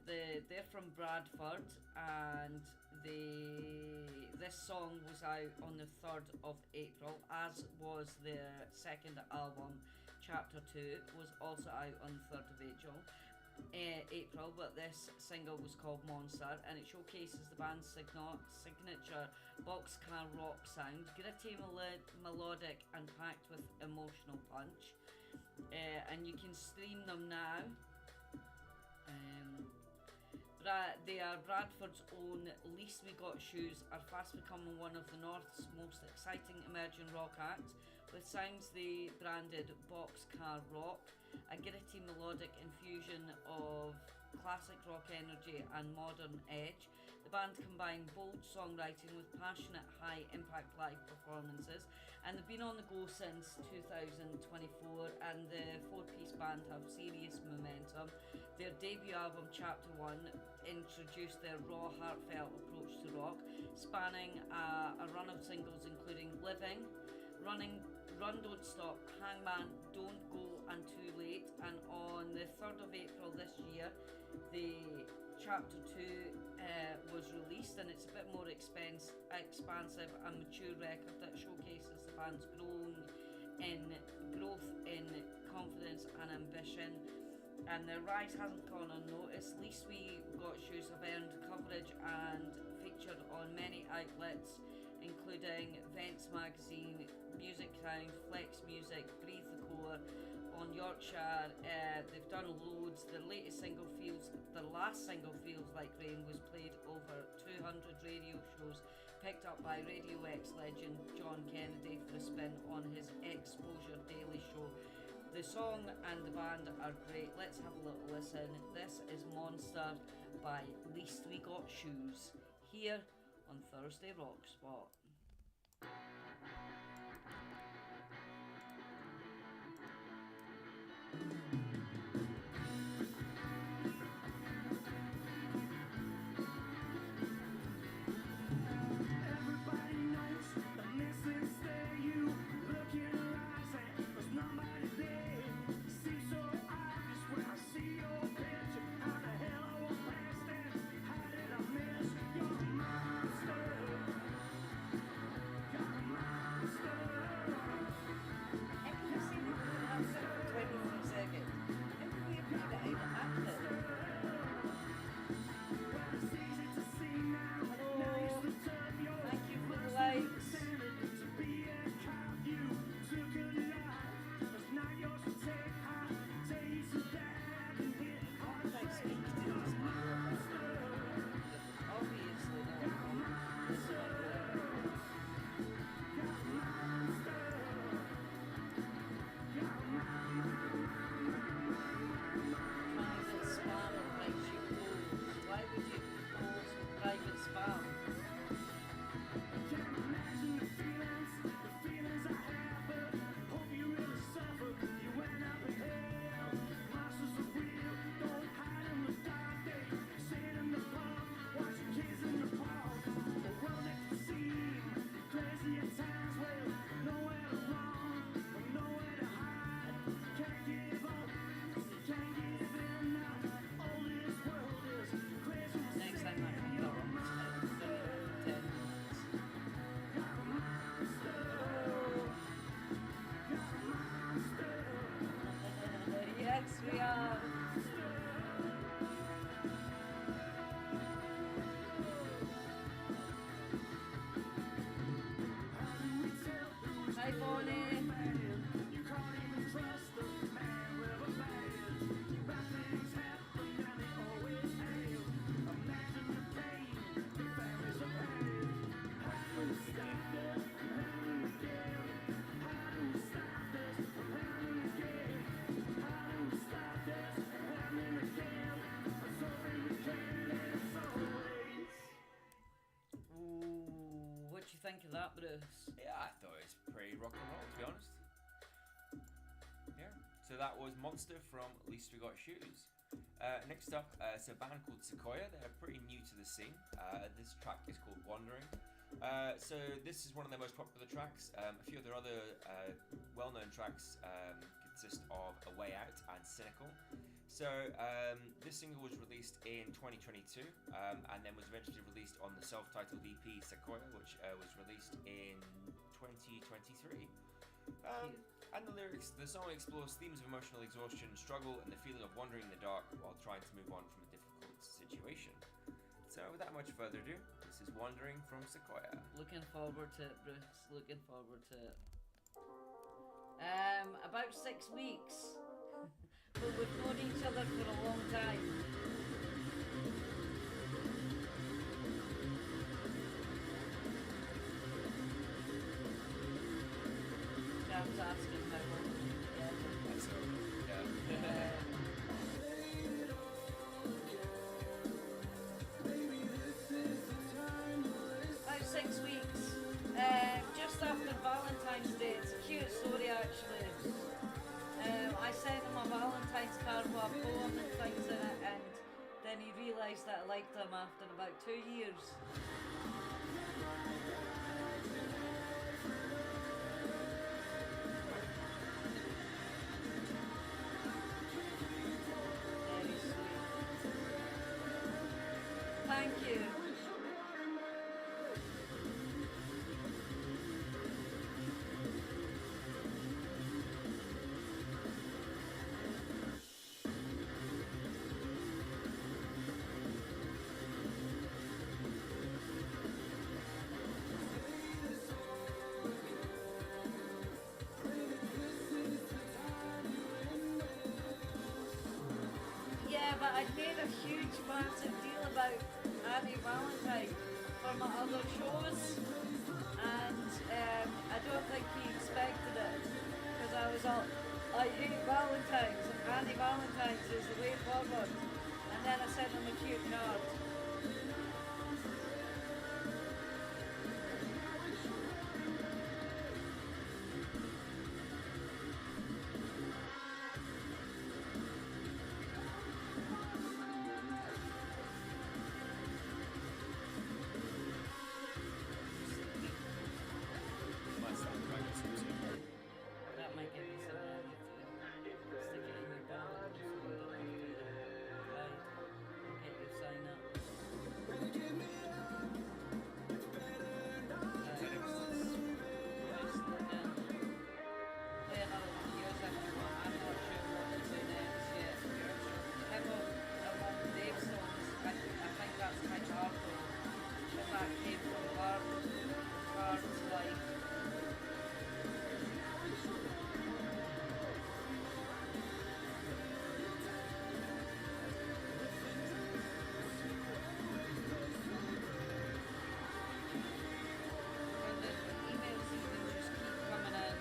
They're from Bradford, and this song was out on the 3rd of April, as was their second album, Chapter 2, was also out on the 3rd of April, but this single was called Monster, and it showcases the band's signature boxcar rock sound, gritty, melodic, and packed with emotional punch. And you can stream them now. They are Bradford's own Least We Got Shoes, are fast becoming one of the North's most exciting emerging rock acts, with sounds they branded boxcar rock, a gritty melodic infusion of classic rock energy and modern edge. The band combine bold songwriting with passionate high-impact live performances, and they've been on the go since 2024, and the four-piece band have serious momentum. Their debut album, Chapter 1, introduced their raw, heartfelt approach to rock, spanning a run of singles including Living, Run Don't Stop, Hangman, Don't Go and Too Late. And on the 3rd of April this year, the Chapter 2 was released, and it's a bit more expansive and mature record that showcases the band's growth in confidence and ambition. And their rise hasn't gone unnoticed. Least We Got Shoes have earned coverage and featured on many outlets, including Vents Magazine, Music Crown, Flex Music, Breathe the Core, on Yorkshire. They've done loads. Their last single, Feels Like Rain, was played over 200 radio shows, picked up by Radio X legend John Kennedy for a spin on his Exposure Daily Show. The song and the band are great. Let's have a little listen. This is Monster by Least We Got Shoes, here on Thursday Rock Spot. Think of that, Bruce? Yeah, I thought it was pretty rock and roll, to be honest. Yeah. So that was Monster from Least We Got Shoes. Next up, it's a band called Sequoia. They're pretty new to the scene. This track is called Wandering. So this is one of their most popular tracks. A few of their other well-known tracks consist of A Way Out and Cynical. So this single was released in 2022 and then was eventually released on the self-titled EP Sequoia, which was released in 2023. And the lyrics, the song explores themes of emotional exhaustion, struggle, and the feeling of wandering in the dark while trying to move on from a difficult situation. So without much further ado, this is Wandering from Sequoia. Looking forward to it, Bruce. Looking forward to it. About 6 weeks. But we've known each other for a long time. Jam's asking how long we've been together. That's yeah. About 6 weeks. Just after Valentine's Day. It's a cute story actually. I sent him a Valentine's card with a poem and things in it, and then he realised that I liked him after about 2 years. Very sweet. Thank you. Yeah, but I made a huge massive deal about Annie Valentine for my other shows, and I don't think he expected it, because I was all, I hate Valentine's and Annie Valentine's is the way forward, and then I sent him a cute card. Might sound like it's too. That might give you some energy. Stick it in your bag so you don't have to hide and get your sign up. Play another one of yours if you want. I'm not sure what to play next yet. Him or Dave songs, I think that's kind of hard though. But that came from Bard's life. And the emails even just keep coming in.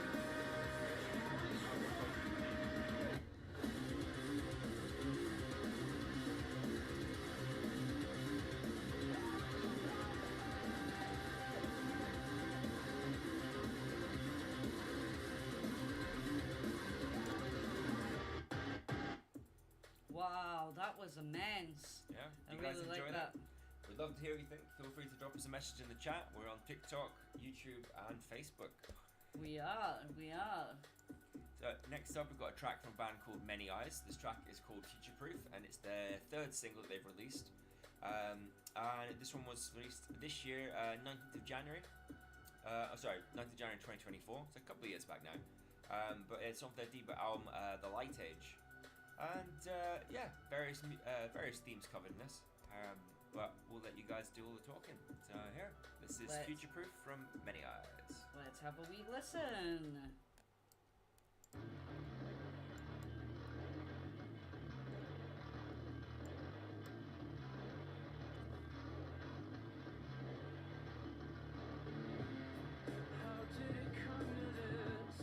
Wow, that was immense. Yeah, I you guys really like enjoy that. We'd love to hear what you think. Feel free to drop us a message in the chat. We're on TikTok, YouTube, and Facebook. We are. So next up, we've got a track from a band called Many Eyes. This track is called Future Proof, and it's their third single that they've released. And this one was released this year, 19th of January. 19th of January 2024. It's a couple of years back now. But it's off their debut album, The Light Age. And yeah, various themes covered in this. But we'll let you guys do all the talking. So here, this is Future Proof from Many Eyes. Let's have a wee listen. How did it come to this?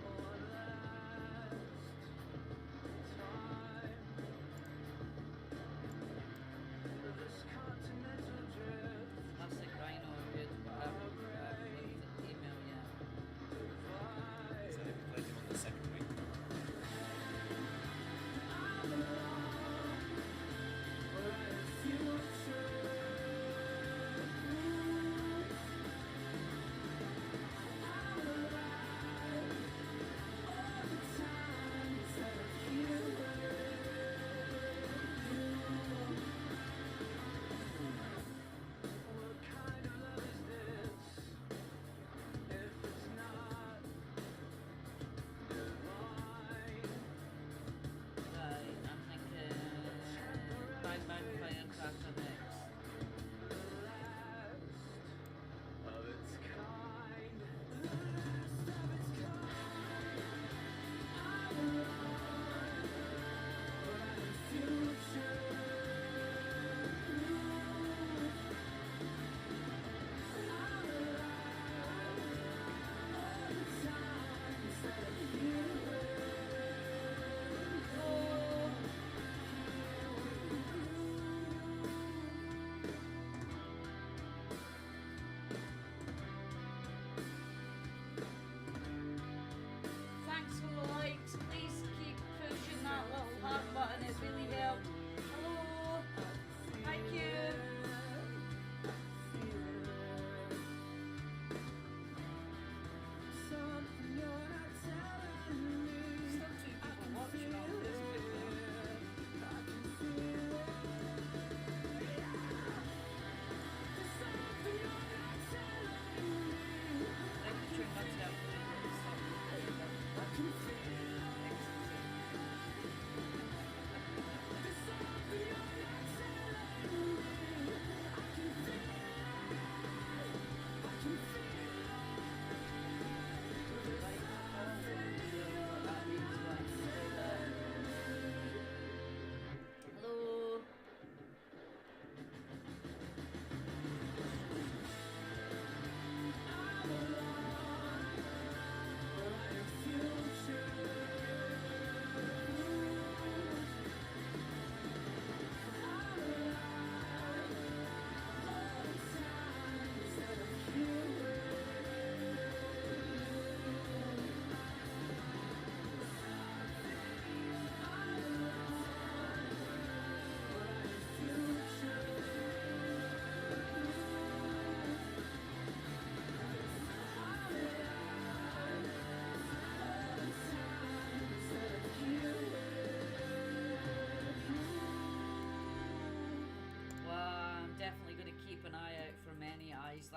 Or last time? This continental drift. Classic Rhino are good, but I haven't looked at the email yet. So they play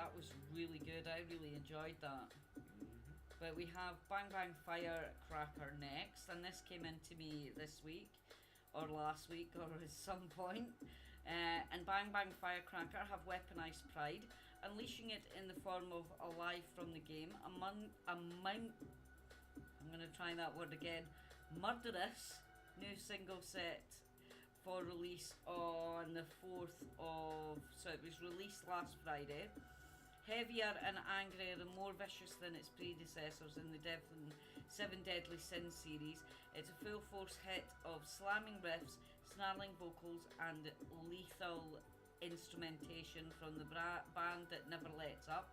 that was really good. I really enjoyed that. Mhm. But we have Bang Bang Firecracker next, and this came into me this week, or last week, or at some point. And Bang Bang Firecracker have weaponized pride, unleashing it in the form of a life from the game. I'm gonna try that word again. Murderous new single set for release on the 4th of. So it was released last Friday. Heavier and angrier and more vicious than its predecessors in the Seven Deadly Sins series, it's a full force hit of slamming riffs, snarling vocals, and lethal instrumentation from the band that never lets up.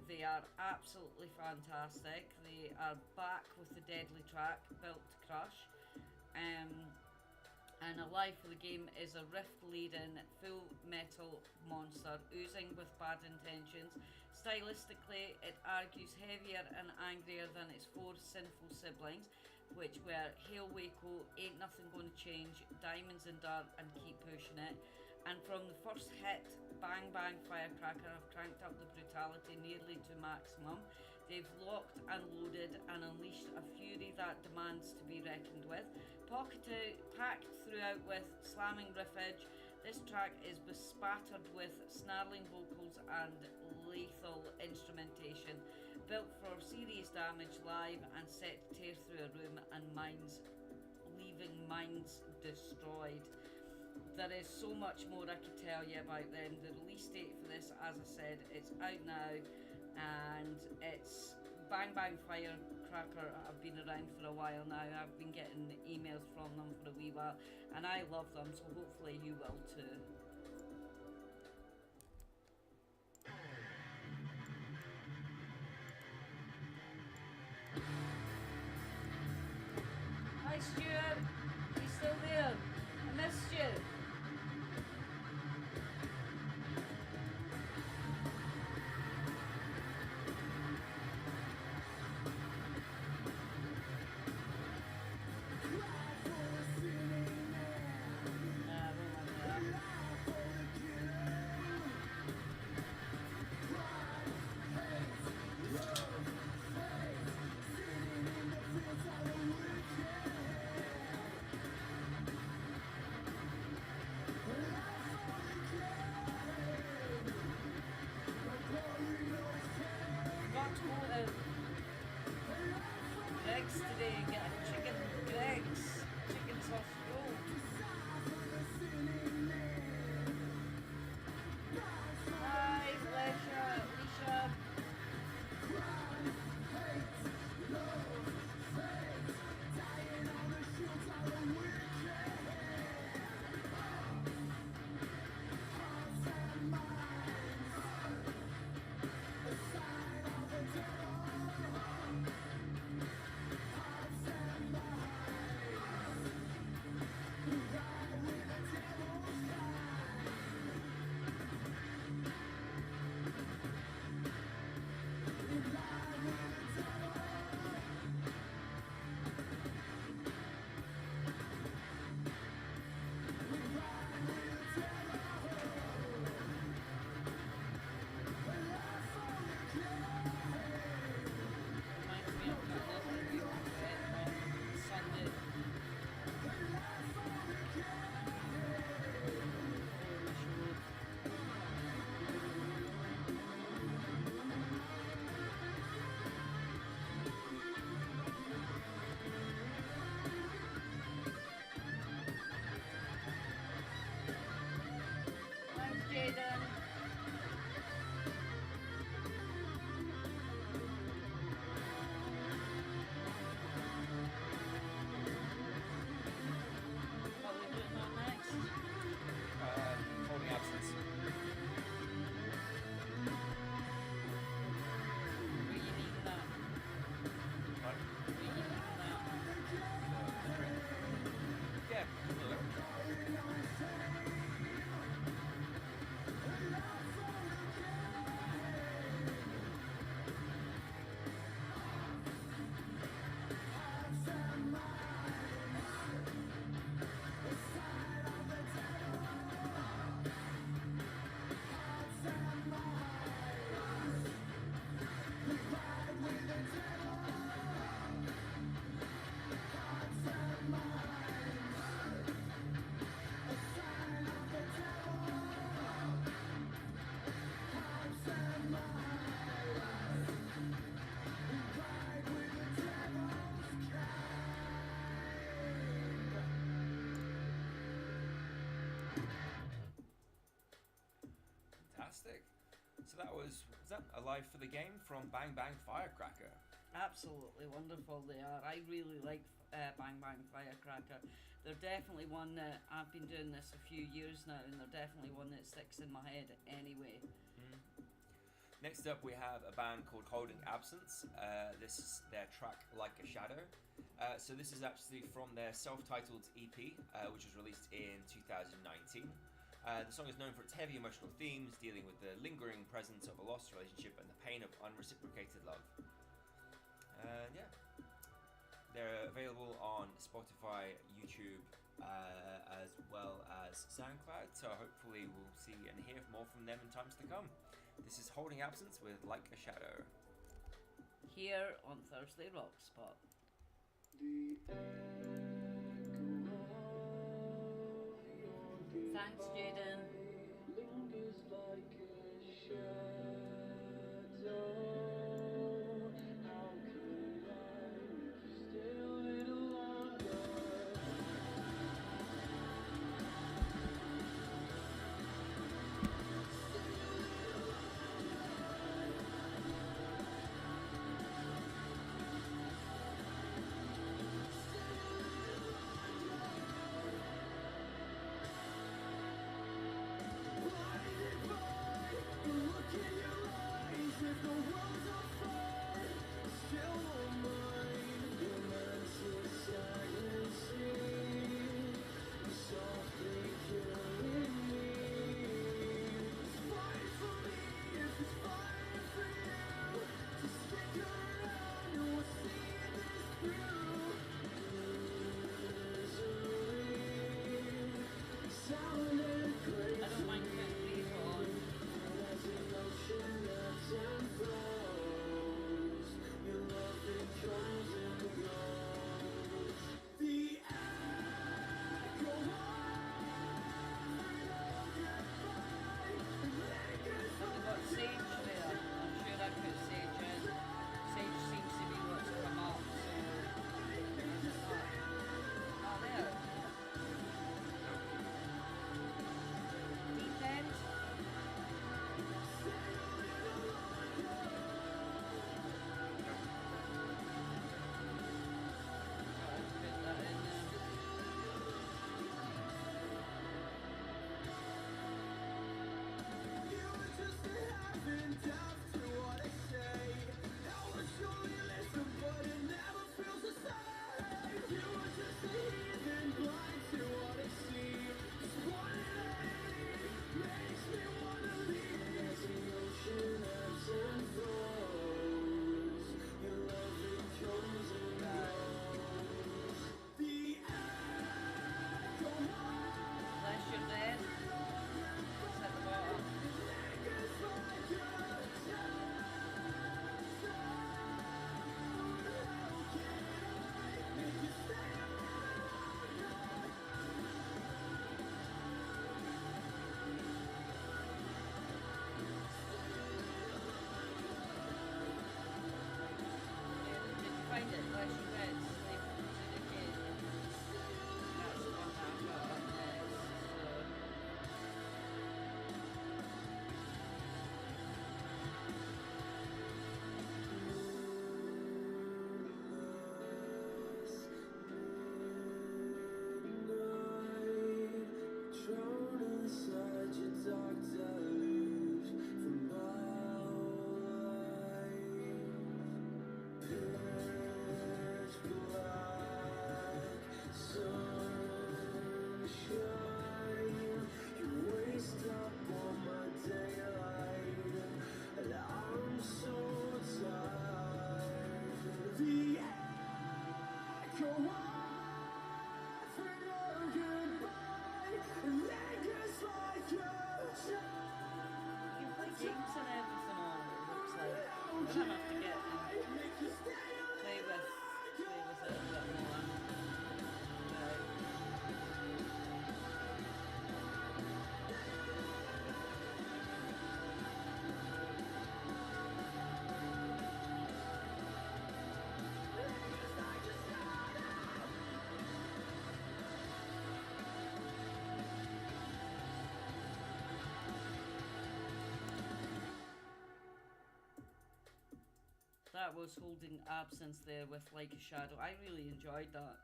They are absolutely fantastic. They are back with the deadly track, Built to Crush. And Alive for the Game is a riff-laden full metal monster oozing with bad intentions. Stylistically, it argues heavier and angrier than its four sinful siblings, which were Hail Waco, Ain't Nothing Gonna Change, Diamonds and Dirt, and Keep Pushing It. And from the first hit, Bang Bang Firecracker have cranked up the brutality nearly to maximum. They've locked and loaded and unleashed a fury that demands to be reckoned with. Packed throughout with slamming riffage, this track is bespattered with snarling vocals and lethal instrumentation, built for serious damage live and set to tear through a room and leaving minds destroyed. There is so much more I could tell you about them. The release date for this, as I said, it's out now, and it's Bang Bang Firecracker have been around for a while now. I've been getting emails from them for a wee while, and I love them, so hopefully you will too. Hi Stuart, you still there? I missed you. Fantastic. So that was that Alive for the Game from Bang Bang Firecracker? Absolutely wonderful they are. I really like Bang Bang Firecracker. They're definitely one that I've been doing this a few years now, and they're definitely one that sticks in my head anyway. Next up, we have a band called Holding Absence. This is their track Like a Shadow. So this is actually from their self-titled EP, which was released in 2019. The song is known for its heavy emotional themes, dealing with the lingering presence of a lost relationship and the pain of unreciprocated love. Yeah, they're available on Spotify, YouTube, as well as SoundCloud. So hopefully we'll see and hear more from them in times to come. This is Holding Absence with Like a Shadow. Here on Thursday Rock Spot. Thanks, Jaden. that was Holding Absence there with Like a Shadow. I really enjoyed that.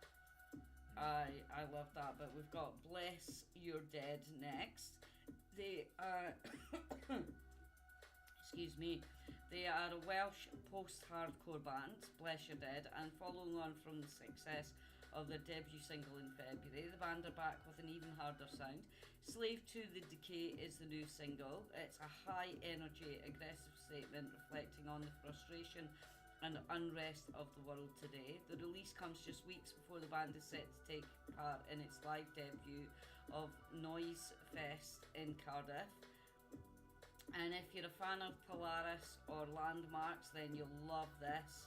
I love that. But we've got Bless Your Dead next. They are excuse me. They are a Welsh post-hardcore band, Bless Your Dead, and following on from the success of their debut single in February, the band are back with an even harder sound. Slave to the Decay is the new single. It's a high-energy, aggressive statement reflecting on the frustration and unrest of the world today. The release comes just weeks before the band is set to take part in its live debut of Noise Fest in Cardiff. And if you're a fan of Polaris or Landmarks, then you'll love this.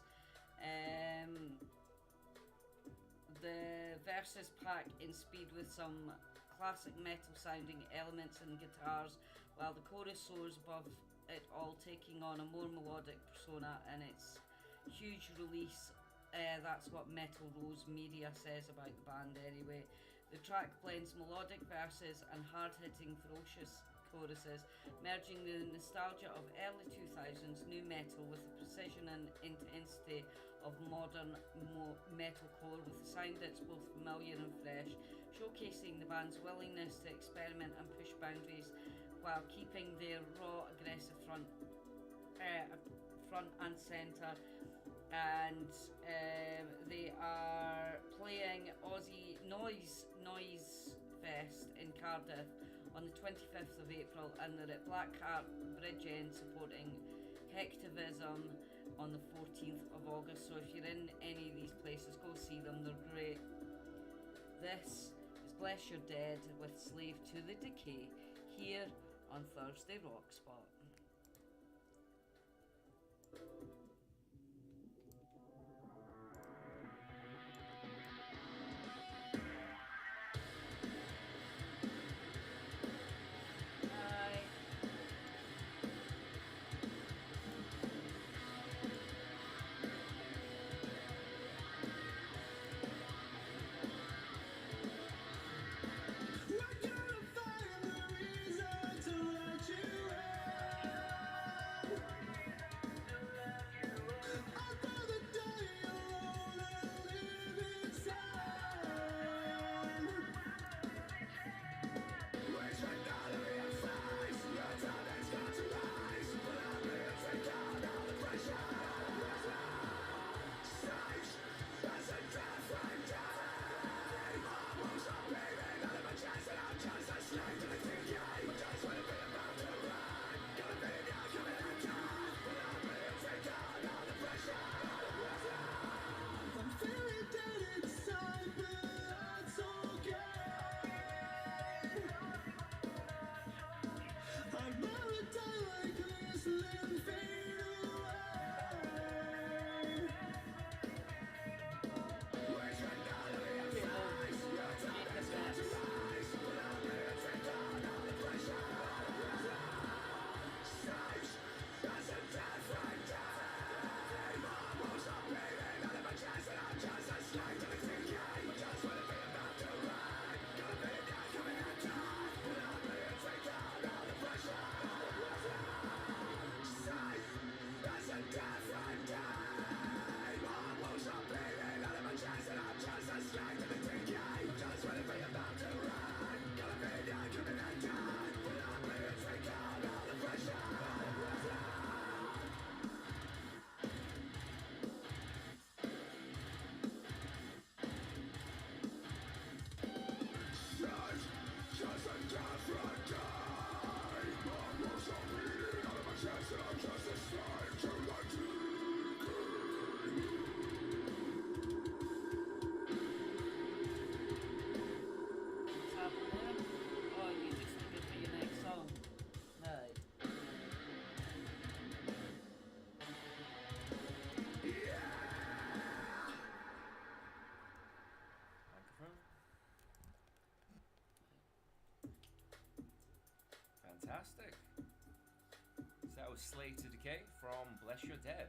The verses pack in speed with some classic metal sounding elements and guitars, while the chorus soars above it all, taking on a more melodic persona in its huge release. That's what Metal Rose Media says about the band anyway. The track blends melodic verses and hard-hitting, ferocious choruses, merging the nostalgia of early 2000s new metal with the precision and intensity of modern metalcore, with a sound that's both familiar and fresh, showcasing the band's willingness to experiment and push boundaries while keeping their raw, aggressive front and centre. And they are playing Aussie Noise Fest in Cardiff on the 25th of April, and they're at Black Cat Bridge End supporting Hectivism on the 14th of August. So if you're in any of these places, go see them, they're great. This is Bless Your Dead with Slave to the Decay here on Thursday Rock Spot. Fantastic. So that was Slave to Decay from Bless Your Dead.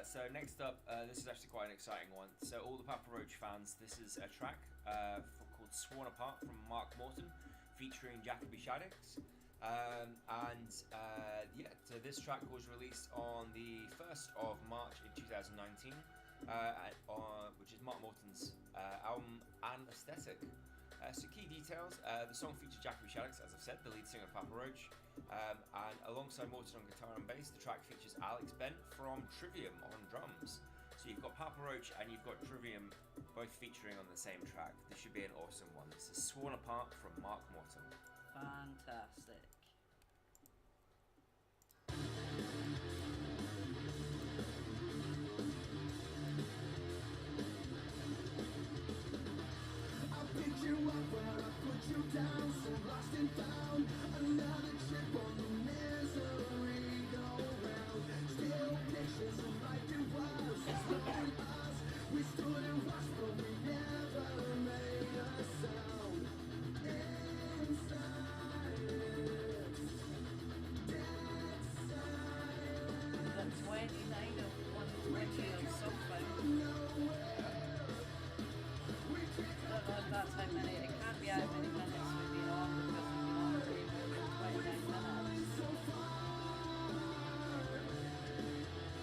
So next up, this is actually quite an exciting one. So all the Papa Roach fans, this is a track called Sworn Apart from Mark Morton, featuring Jacoby Shaddix. So this track was released on the 1st of March in 2019, which is Mark Morton's album Anesthetic. So key details, the song features Jacoby Shaddix, as I've said, the lead singer of Papa Roach, and alongside Morton on guitar and bass, the track features Alex Bent from Trivium on drums. So you've got Papa Roach and you've got Trivium both featuring on the same track. This should be an awesome one. This is Sworn Apart from Mark Morton. Fantastic. I picked you up when I put you down, so lost and found. Another trip on the misery go round. Still pictures of life it was, between us. We stood and watched, but we never made a sound. In silence, dead silence. The 29 of 120 of something. I don't know if that's how many. It can't be how many minutes we've been on because we've been on way more than 29 minutes.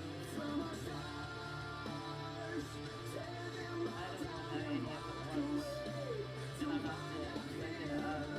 I don't know how any of it works. I'll have to figure it out.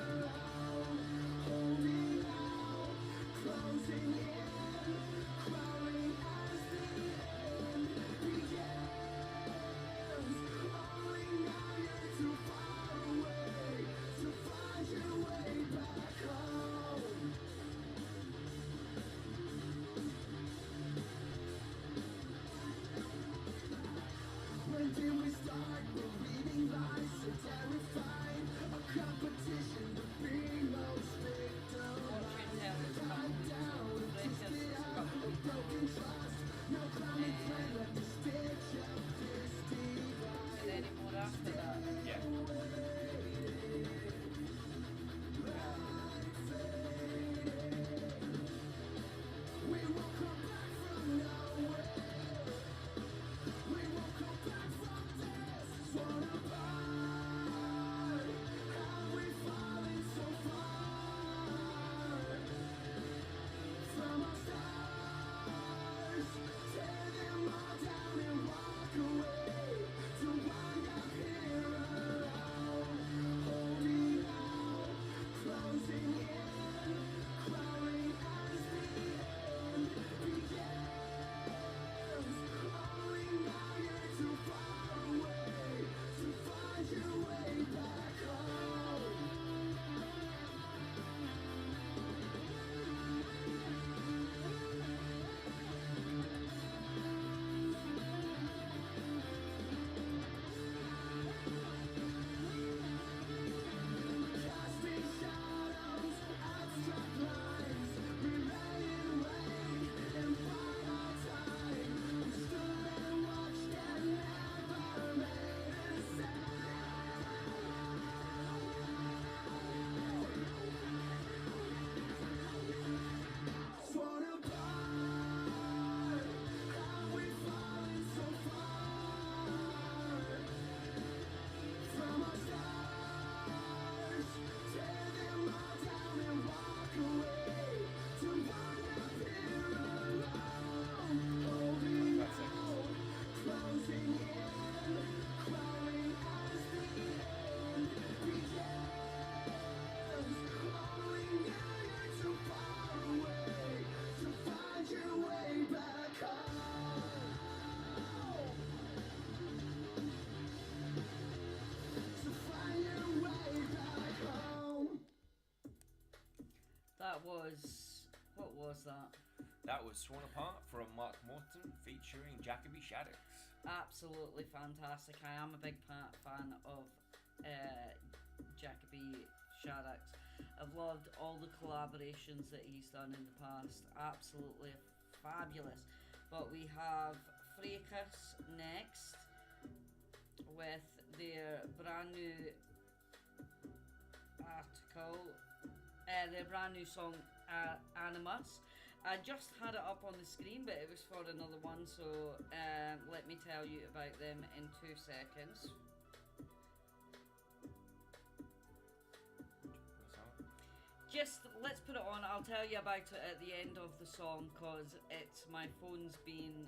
When did we start believing lies so terrifying? A competition to be most victimized. Fortune tellers come with breakers is probably Broken trust, no crowning thread left to stitch up this divide. and any more after that. Yeah. We won't come back from nowhere. We won't come back from this. Sworn apart. Have we fallen so far from our stars? Tear them all down and walk away to wind up here alone. Holding out, closing in, crawling as the end begins. Only now you're too far away to find your way back home. Casting shadows, abstract lines, we lay in wait and bide our time. We stood and watched and never made a sound. Sworn apart, have we fallen so far from our stars? Tear them all down and walk away to wind up here alone. Holding That's it. out, closing in, crawling as the end begins. Only now you're too far away to find your way back home. To find your way back home. That was. What was that? That was Sworn Apart from Mark Morton featuring Jacoby Shaddix. Absolutely fantastic. I am a big fan of Jacoby Shaddix. I've loved all the collaborations that he's done in the past. Absolutely fabulous. But we have Fracas next with their brand new article, their brand new song Animus. I just had it up on the screen, but it was for another one, so let me tell you about them in 2 seconds. Just let's put it on. I'll tell you about it at the end of the song because it's my phone's been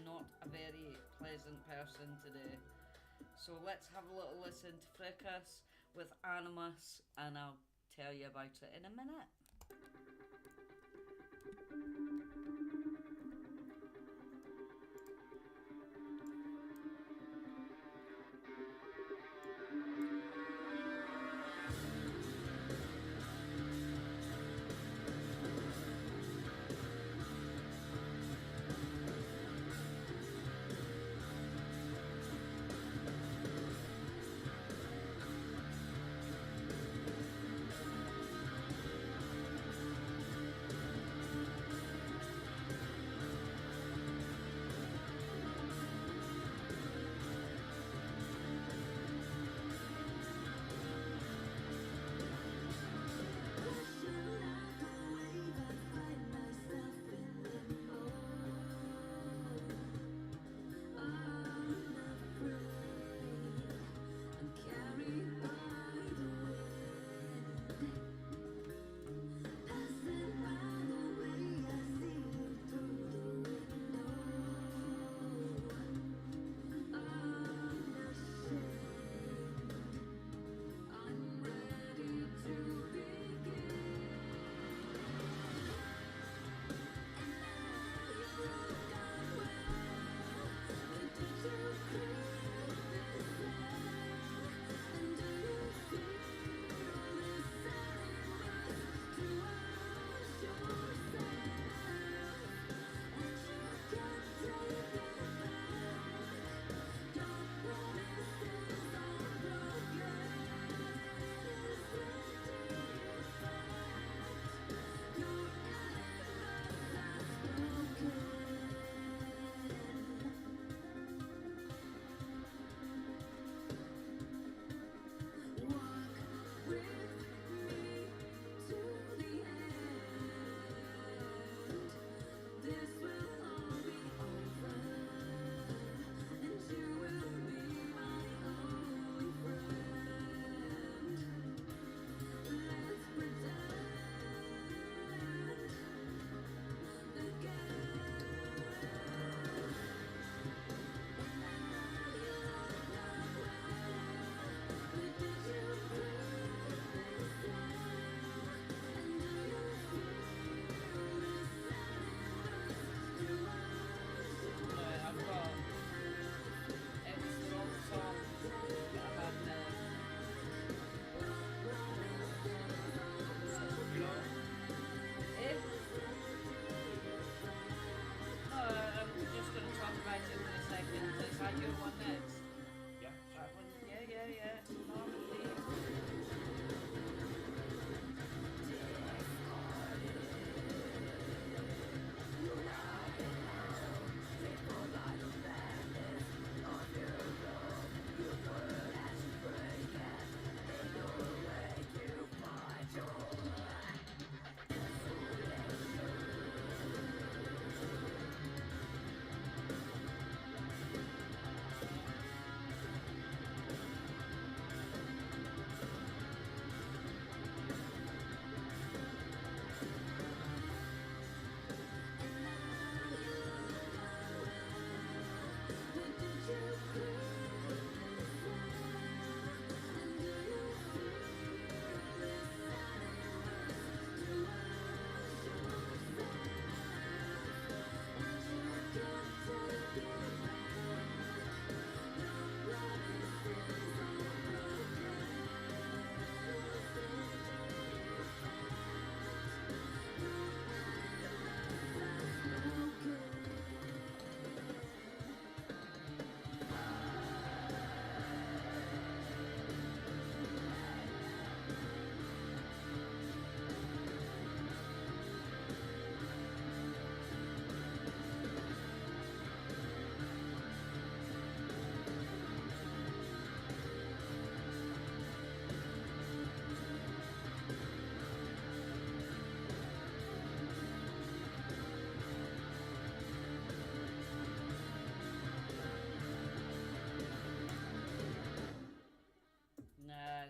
not a very pleasant person today. So let's have a little listen to Fricas with Animus, and I'll tell you about it in a minute.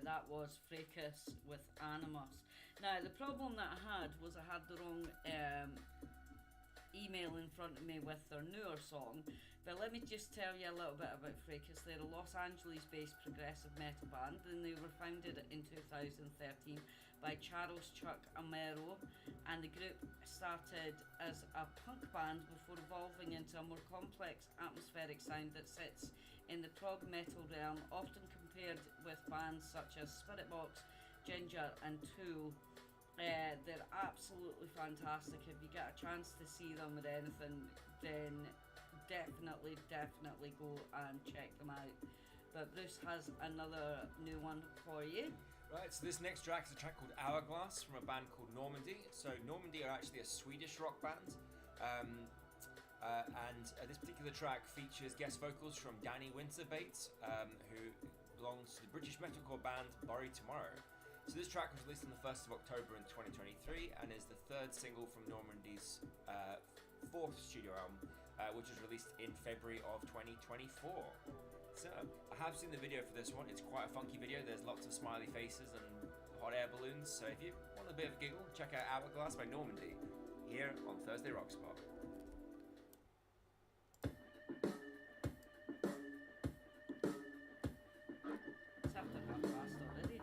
That was Fracas with Animus. Now, the problem that I had was I had the wrong email in front of me with their newer song. But let me just tell you a little bit about Fracas. They're a Los Angeles-based progressive metal band, and they were founded in 2013 by Charles Chuck Amero, and the group started as a punk band before evolving into a more complex atmospheric sound that sits in the prog metal realm, often compared with bands such as Spiritbox, Ginger and Tool. They're absolutely fantastic. If you get a chance to see them or anything, then definitely go and check them out. But Bruce has another new one for you. Right, so this next track is a track called Hourglass from a band called Normandy. So Normandy are actually a Swedish rock band. And this particular track features guest vocals from Danny Winterbates, who belongs to the British metalcore band Bury Tomorrow. So this track was released on the 1st of October in 2023 and is the third single from Normandy's fourth studio album, which was released in February of 2024. So I have seen the video for this one. It's quite a funky video. There's lots of smiley faces and hot air balloons. So if you want a bit of a giggle, check out Hourglass by Normandy here on Thursday Rock Spot. It's after 1:30 already.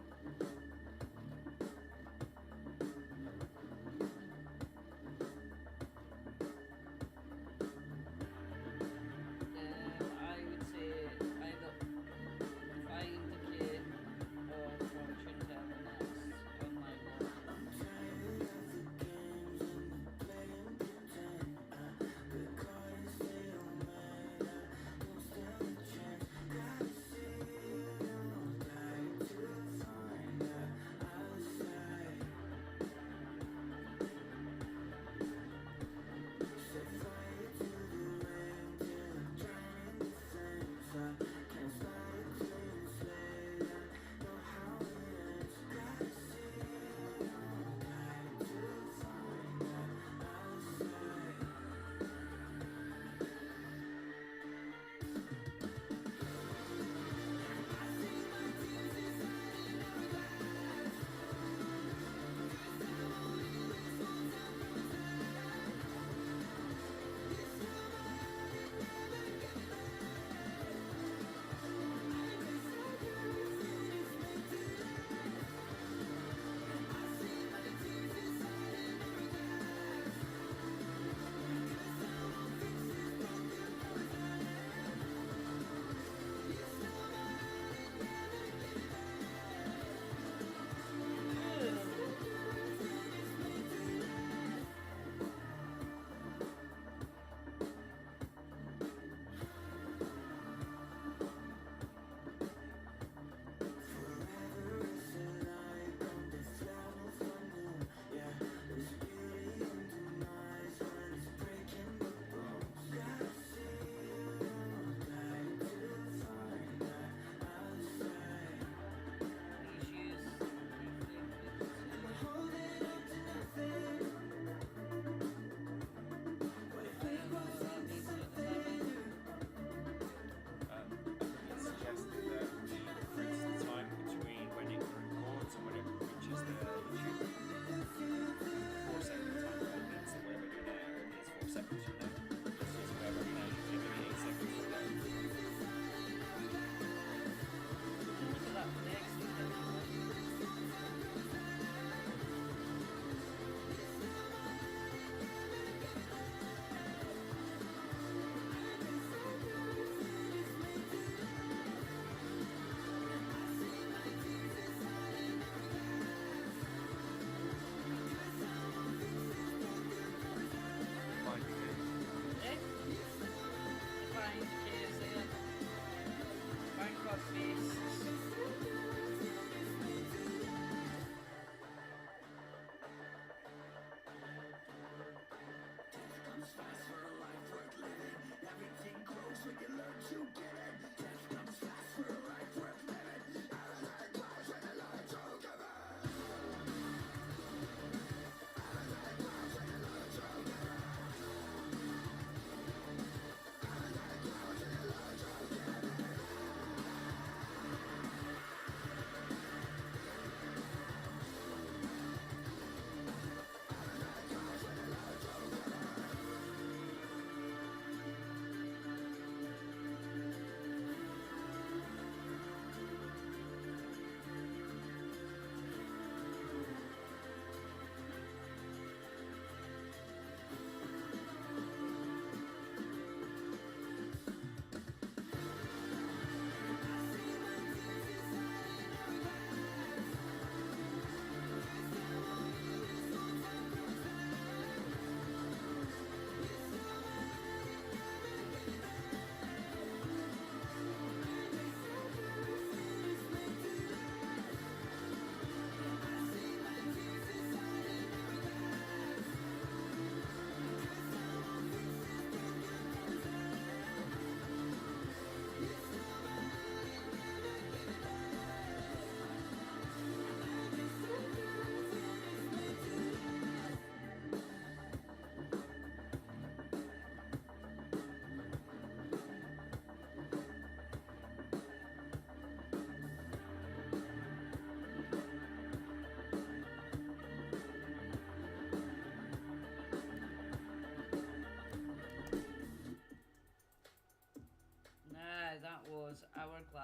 I would say either find the kid or fortune telling on my watch. Tired of the games and the playing pretend.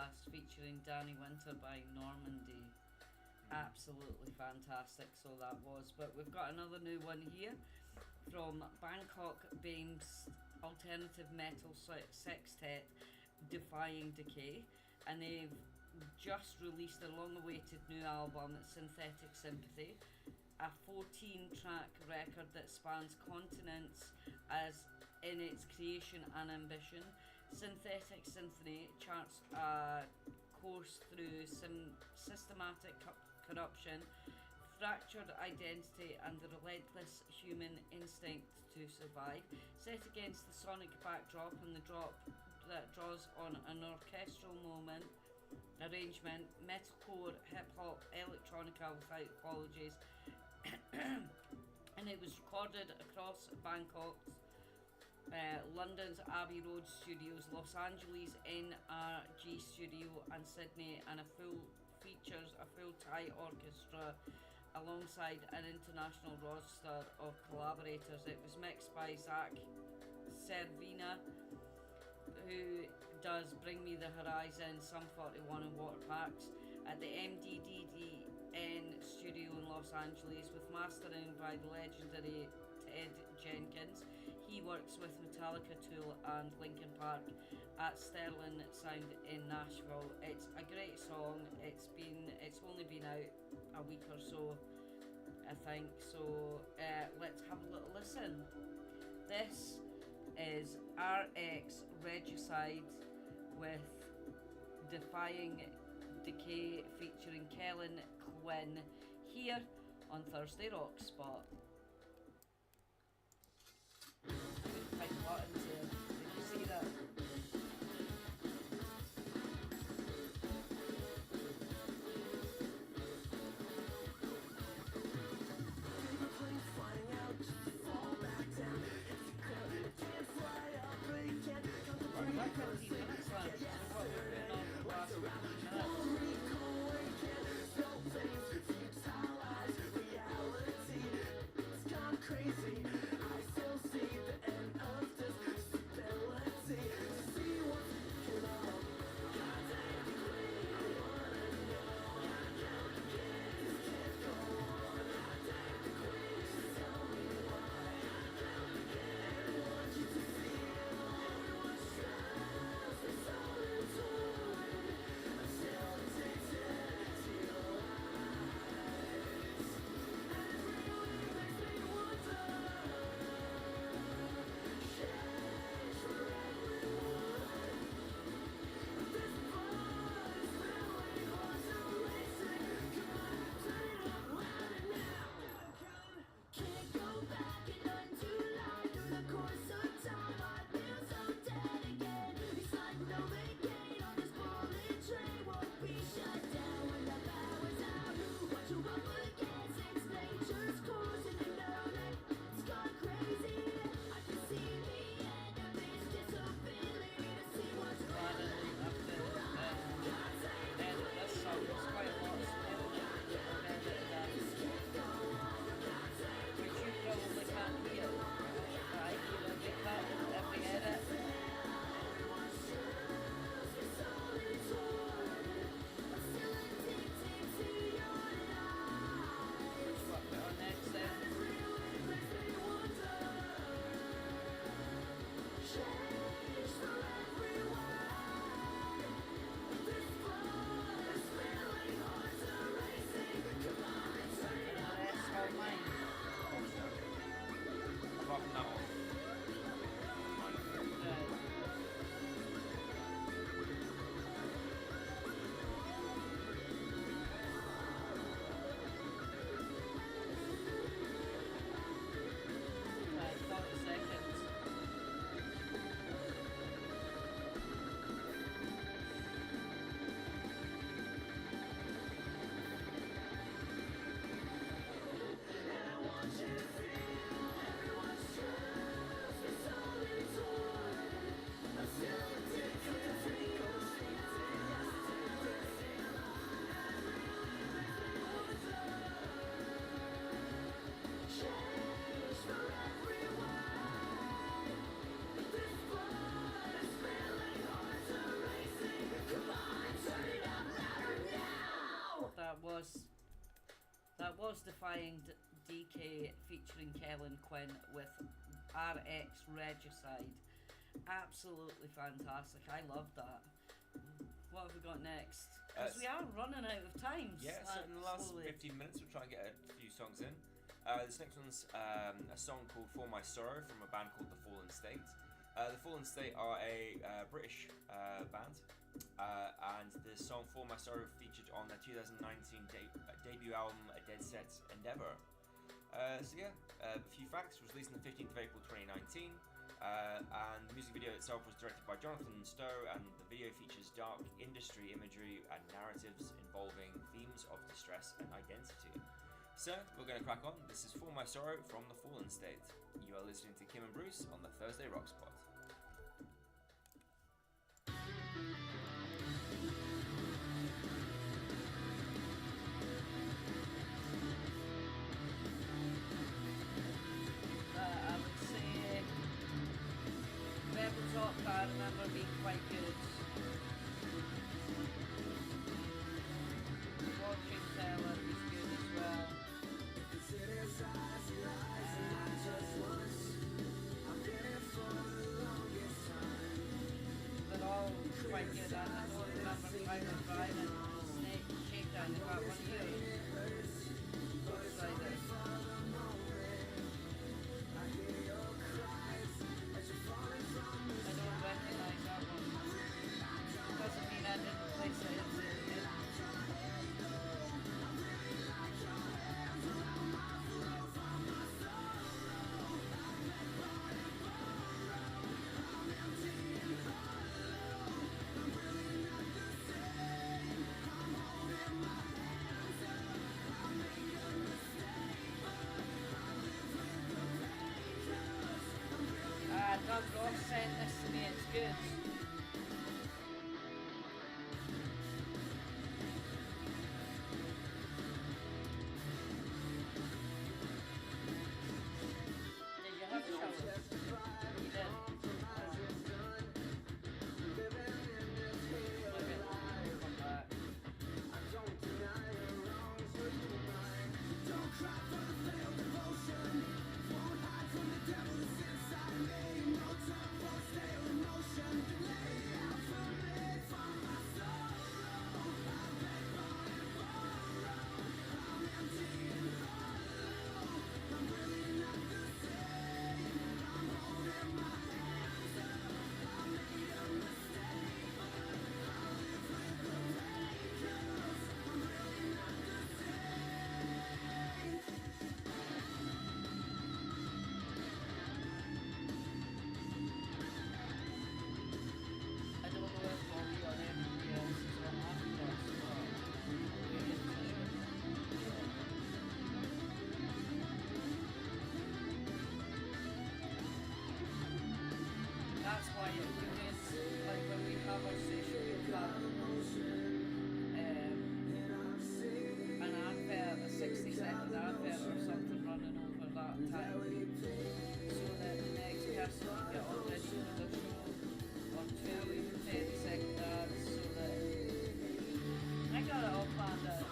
Past featuring Danny Winter by Normandy. Absolutely fantastic, so that was. But we've got another new one here from Bangkok Bames alternative metal sextet Defying Decay, and they've just released a long-awaited new album, Synthetic Sympathy, a 14-track record that spans continents as in its creation and ambition. Synthetic Symphony charts a course through systematic corruption, fractured identity, and the relentless human instinct to survive. Set against the sonic backdrop and the drop that draws on an orchestral arrangement, metalcore, hip-hop, electronica without apologies, and it was recorded across Bangkok's London's Abbey Road Studios, Los Angeles' NRG Studio, and Sydney, and features a full Thai orchestra alongside an international roster of collaborators. It was mixed by Zach Servina, who does Bring Me the Horizon, Sum 41 and Water Parks, at the MDDDN studio in Los Angeles, with mastering by the legendary Ted Jenkins. He works with Metallica, Tool, and Linkin Park at Sterling Sound in Nashville. It's a great song. It's only been out a week or so, I think. So let's have a little listen. This is RX Regicide with Defying Decay featuring Kellen Quinn here on Thursday Rock Spot. Big buttons here. Did you see that? Back 15 minutes left. So what we're doing on the last 15 minutes. Crazy, I still see the end of this stability. was Defying DK featuring Kellen Quinn with RX Regicide. Absolutely fantastic. I love that. What have we got next? Because we are running out of time. Yeah, so in the last slowly. 15 minutes we'll try and get a few songs in. This next one's a song called For My Sorrow from a band called The Fallen State. The Fallen State are a British band, and the song For My Sorrow featured on their 2019 debut album A Dead Set Endeavour. A few facts. Was released on the 15th of April 2019, and the music video itself was directed by Jonathan Stowe, and the video features dark industry imagery and narratives involving themes of distress and identity. So, we're going to crack on. This is For My Sorrow from The Fallen State. You are listening to Kim and Bruce on the Thursday Rock Spot. I would say Rebel Talk, I remember being quite good. Watching Taylor was good as well. They're all quite good. I don't remember Tyler Bryan and Snake Shakedown. Is that one of yours? Outsiders. I don't recognise that one. Doesn't mean I didn't place it in there. Doug Ross sent this to me, it's good. Did you have a shower? You did? Okay, come back. I don't know if Bobby or anybody else is on after us, but we're into That's why it is, like when we have our session, we'll have an advert, a 60-second advert or something running over that time, so that the next person can get audition for the show, or 2 30-second ads, so that I got it all planned out.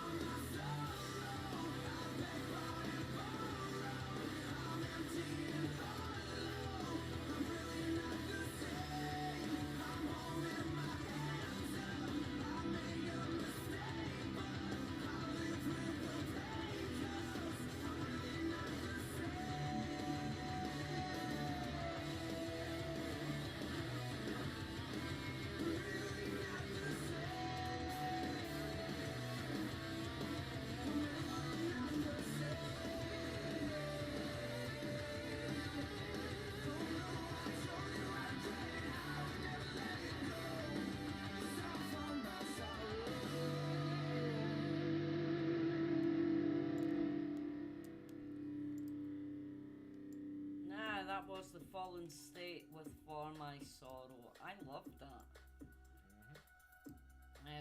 That was The Fallen State with For My Sorrow. I loved that.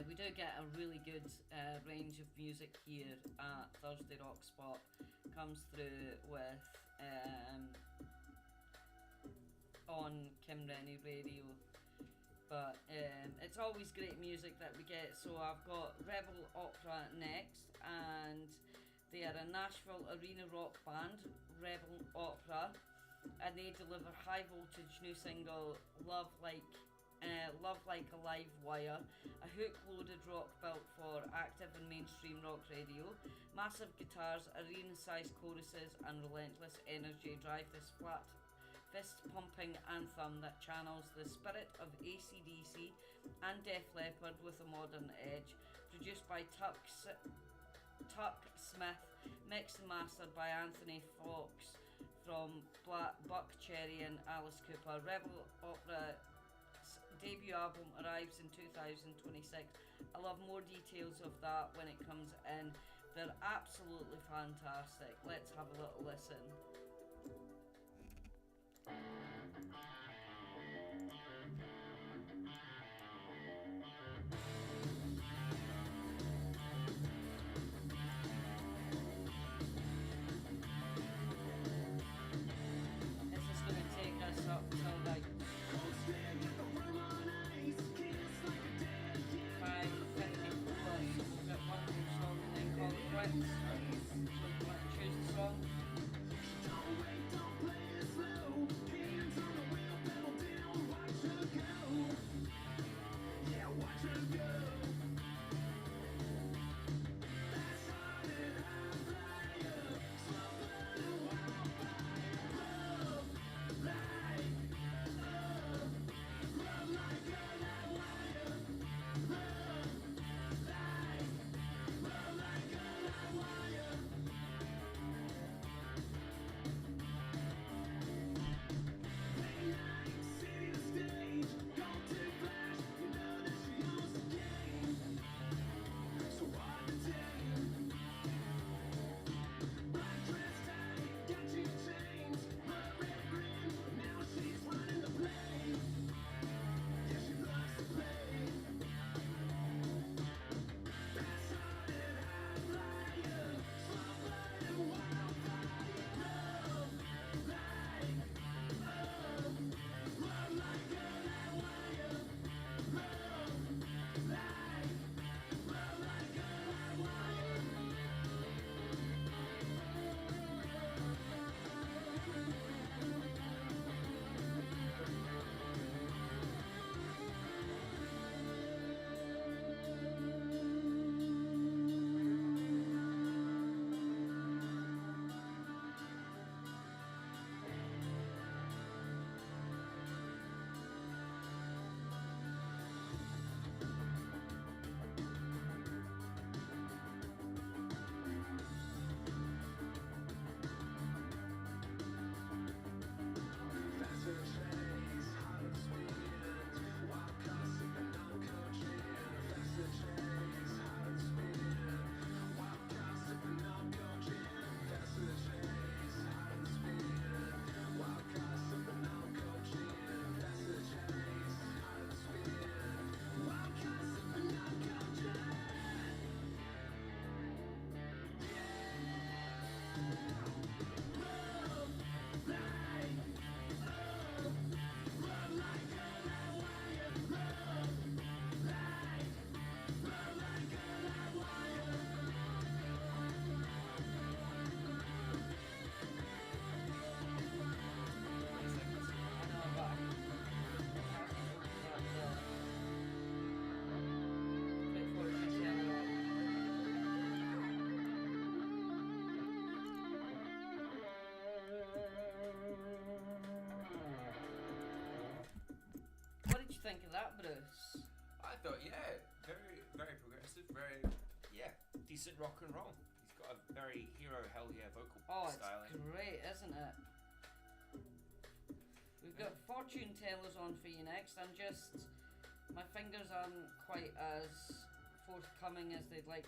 We do get a really good range of music here at Thursday Rock Spot. Comes through with on Kim Rennie Radio. But it's always great music that we get. So I've got Rebel Opera next, They are a Nashville arena rock band, Rebel Opera, and they deliver high voltage new single Love Like a Live Wire, a hook-loaded rock built for active and mainstream rock radio. Massive guitars, arena-sized choruses, and relentless energy drive this flat, fist-pumping anthem that channels the spirit of AC/DC and Def Leppard with a modern edge. Produced by Tuck Smith, mixed and mastered by Anthony Fox from Buck Cherry and Alice Cooper. Rebel Opera's debut album arrives in 2026. I'll have more details of that when it comes in. They're absolutely fantastic. Let's have a little listen. This is going to take us up till like 5:54, so we'll get one more song and then call it quits. So you want to choose the song? Think of that, Bruce? I thought, yeah, very, very progressive, very, decent rock and roll. He's got a very hero hell yeah vocal styling. It's great, isn't it? We've got fortune tellers on for you next. My fingers aren't quite as forthcoming as they'd like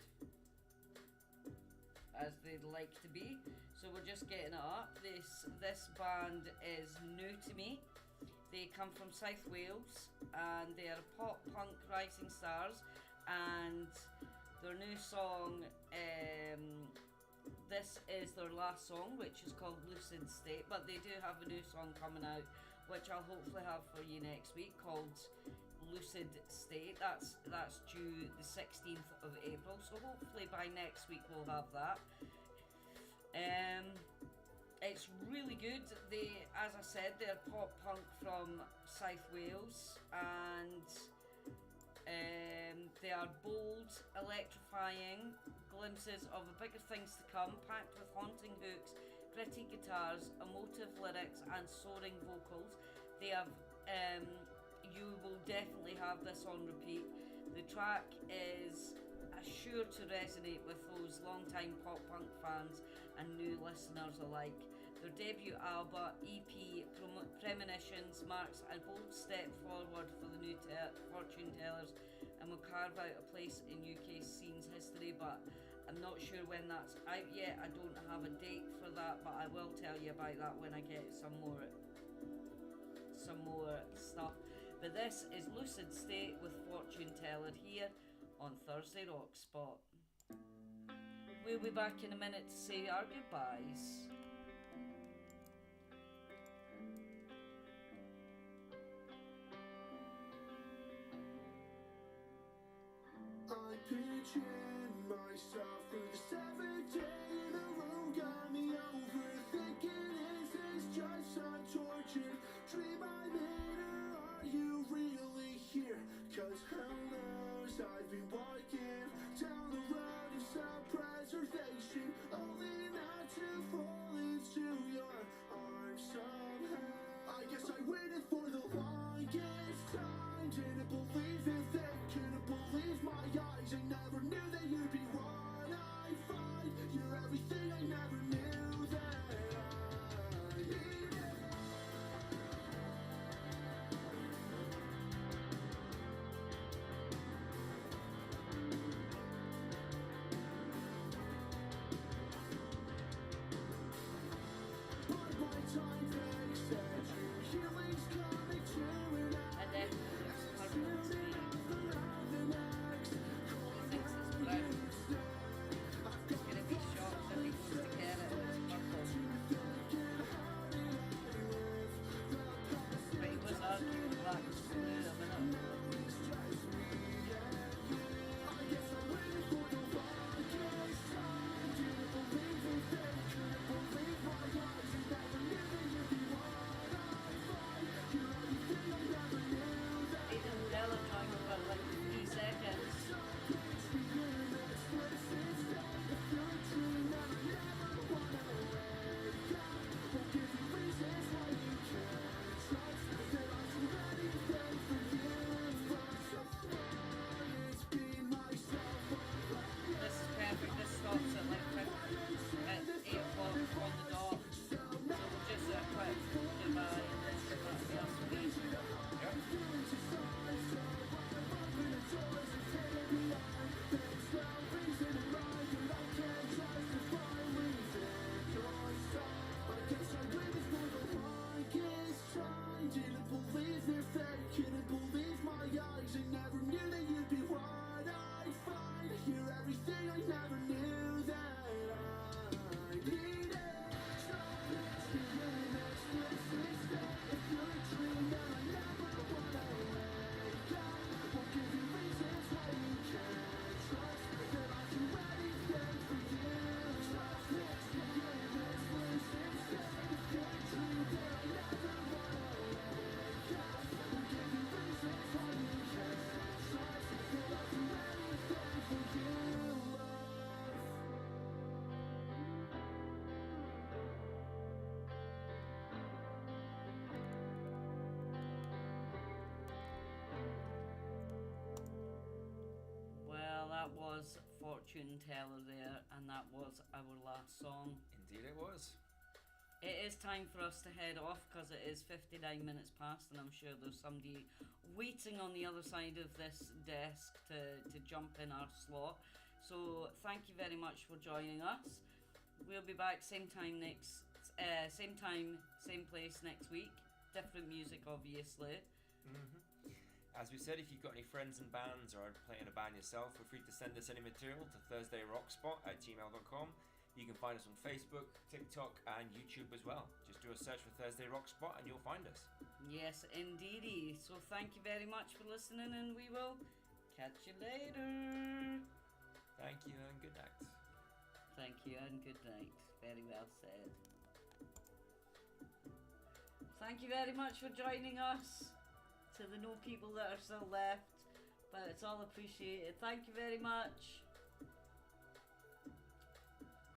to be, so we're just getting it up. This band is new to me. They come from South Wales and they are pop punk rising stars, and their new song, this is their last song, which is called Lucid State, but they do have a new song coming out which I'll hopefully have for you next week, called Lucid State. That's due the 16th of April, so hopefully by next week we'll have that. It's really good. They, as I said, they're pop punk from South Wales, and they are bold, electrifying glimpses of the bigger things to come, packed with haunting hooks, gritty guitars, emotive lyrics, and soaring vocals. They have, you will definitely have this on repeat. The track is sure to resonate with those long-time pop punk fans and new listeners alike. Their debut album, EP Premonitions, marks a bold step forward for the new Fortune Tellers and will carve out a place in UK scene's history, but I'm not sure when that's out yet. I don't have a date for that, but I will tell you about that when I get some more stuff. But this is Lucid State with Fortune Teller here on Thursday Rock Spot. We'll be back in a minute to say our goodbyes. I pictured myself through the 7th day in the room, got me overthinking. Is this just some tortured dream I'm in, or are you really here? 'Cause who knows, I've been walking down the road of self-preservation, only not to fall into your arms somehow. I guess I waited for the longest time, didn't believe it then, couldn't believe my eyes. I never knew that you'd be what I find. You're everything I never knew that I needed. But my time they said your healing's coming to an end. And then there's Purple to me. Around the next He thinks it's brown. He's gonna be shocked if he goes to get it and it's purple. But he was arguing black was blue a minute. Aidan Bella joined for like 3 seconds. This is perfect. This stops at like 8 o'clock on the dot. So we'll just do a quick goodbye and then that'll be us for me. Didn't believe their fate, couldn't believe my eyes. I never knew that you'd be what I'd find. You're everything I never knew that I needed. So let's begin this explicit step. If you're a dream that I never wanna wake up, won't give you reasons why you can't trust that I do anything for you. So let's begin this explicit step. If you're a dream that I never wanna wake up, won't give you reasons why you can't trust that I do anything for you, love. Well, that was Fortune Teller there, and that was our last song. Indeed it was. It is time for us to head off because it is 59 minutes past, and I'm sure there's somebody waiting on the other side of this desk to jump in our slot. So thank you very much for joining us. We'll be back same time, same place next week. Different music, obviously. As we said, if you've got any friends in bands or are playing a band yourself, feel free to send us any material to thursdayrockspot@gmail.com. You can find us on Facebook, TikTok, and YouTube as well. Just do a search for Thursday Rock Spot and you'll find us. Yes, indeedy. So thank you very much for listening, and we will catch you later. Thank you and good night. Thank you and good night. Very well said. Thank you very much for joining us. To the no people that are still left, but it's all appreciated. Thank you very much.